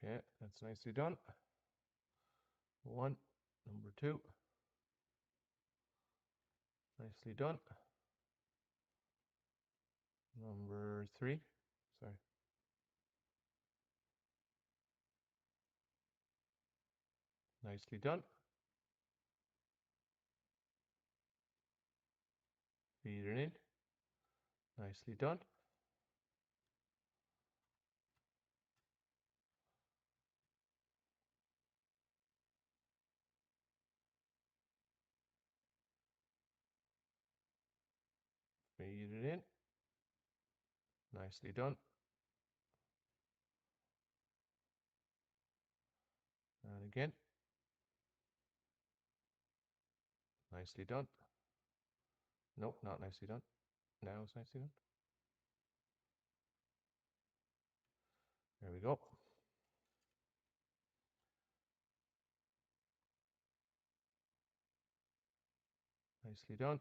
Okay, that's nicely done. One, number two, nicely done. Number three, sorry. Nicely done. Feed it in. Nicely done. Feed it in. Nicely done. And again. Nicely done. Nope, not nicely done. Now it's nicely done. There we go. Nicely done.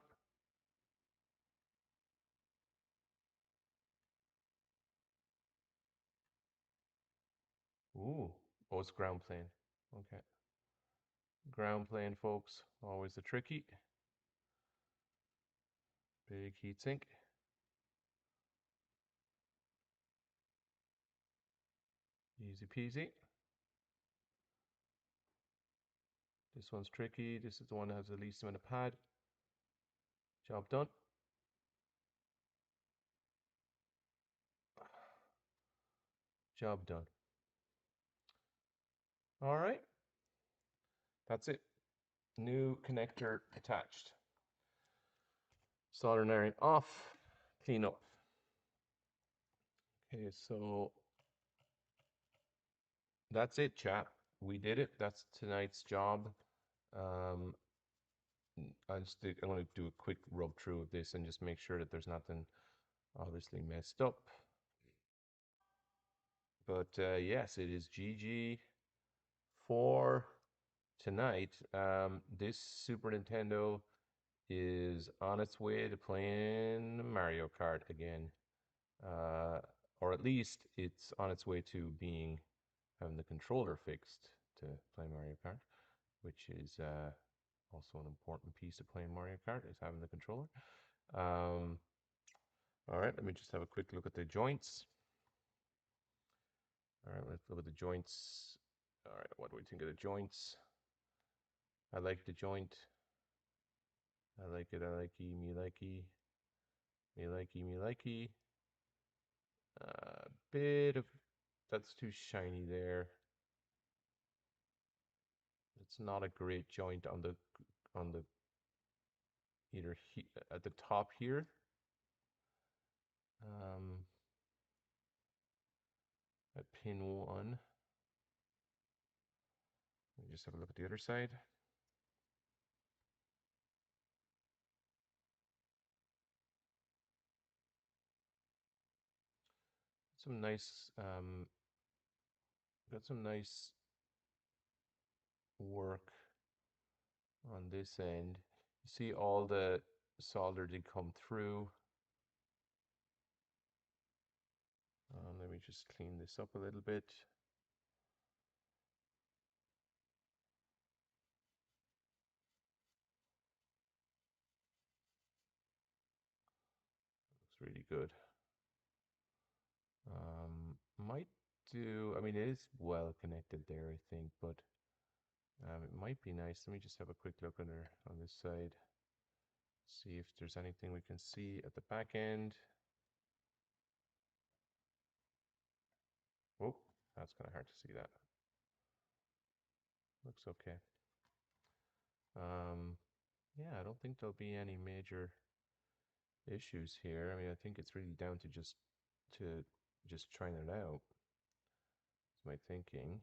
Ooh, oh, it's ground plane. Okay. Ground plane, folks, always the tricky. Big heat sink. Easy peasy. This one's tricky. This is the one that has the least amount of pad. Job done. Job done. All right. That's it. New connector attached. Soldering off. Clean up. Okay, so that's it, chat. We did it. That's tonight's job. I'm going to do a quick rub through of this and just make sure that there's nothing obviously messed up. But yes, it is GG for tonight. This Super Nintendo is on its way to playing Mario Kart again. Or at least it's on its way to having the controller fixed to play Mario Kart, which is also an important piece of playing Mario Kart, is having the controller. All right, let me just have a quick look at the joints. All right, let's look at the joints. All right, what do we think of the joints? I like the joint. I like it, I likey, me likey. Me likey, me likey. Bit of, that's too shiny there. It's not a great joint on the either at the top here. At pin 1. Let me just have a look at the other side. Some nice, got some nice work on this end. You see all the solder did come through. Let me just clean this up a little bit. really good. Might do, I mean, it is well connected there, I think, but it might be nice. Let me just have a quick look on this side. See if there's anything we can see at the back end. Oh, that's kind of hard to see that. Looks okay. Yeah, I don't think there'll be any major issues here. I mean, I think it's really down to just trying it out. Is my thinking.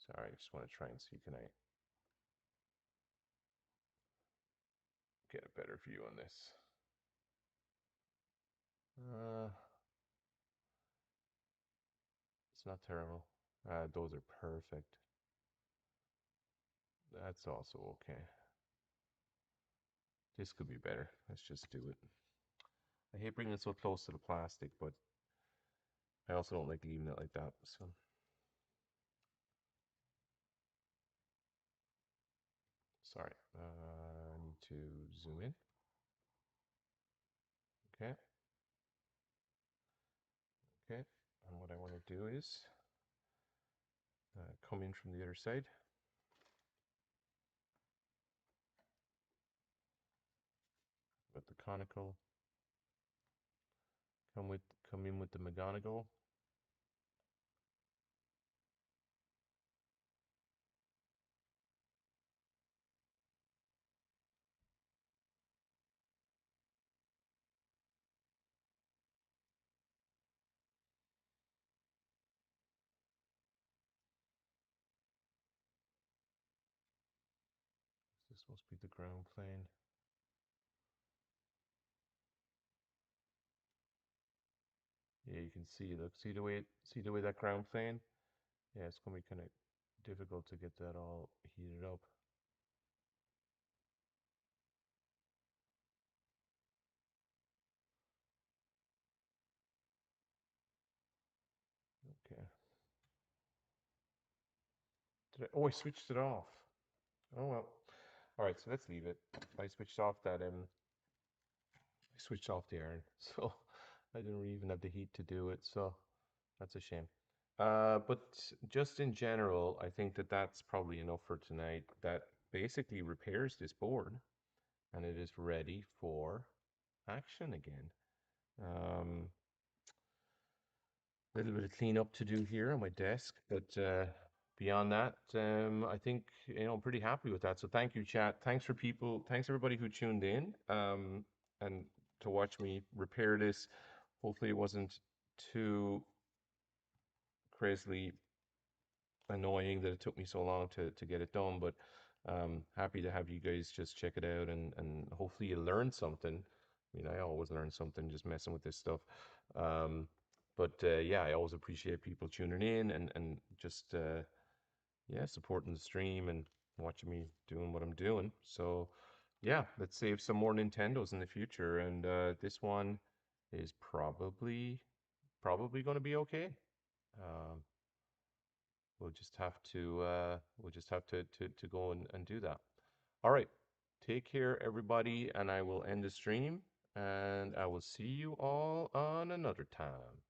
Sorry, I just want to try and see, can I get a better view on this? It's not terrible. Those are perfect. That's also okay. This could be better. Let's just do it. I hate bringing it so close to the plastic, but I also don't like leaving it like that. So, sorry. I need to zoom in. Okay. Okay. And what I want to do is come in from the other side. With the conical. Come in with the McGonagall. This must be the ground plane. Yeah, you can see. Look, see the way that ground plane. Yeah, it's gonna be kind of difficult to get that all heated up. Okay. Oh, I switched it off. Oh well. All right, so let's leave it. I switched off I switched off the iron, so I didn't even have the heat to do it. So that's a shame. But just in general, I think that that's probably enough for tonight. That basically repairs this board, and it is ready for action again. Um, a little bit of cleanup to do here on my desk, but beyond that, I think I'm pretty happy with that. So thank you, chat. Thanks everybody who tuned in and to watch me repair this. Hopefully, it wasn't too crazily annoying that it took me so long to get it done, but happy to have you guys just check it out and hopefully you learned something. I mean, I always learn something just messing with this stuff. But yeah, I always appreciate people tuning in and just yeah, supporting the stream and watching me doing what I'm doing. So yeah, let's save some more Nintendos in the future, and this one is probably going to be okay. Um, we'll just have to go and do that. All right. Take care, everybody, and I will end the stream, and I will see you all on another time.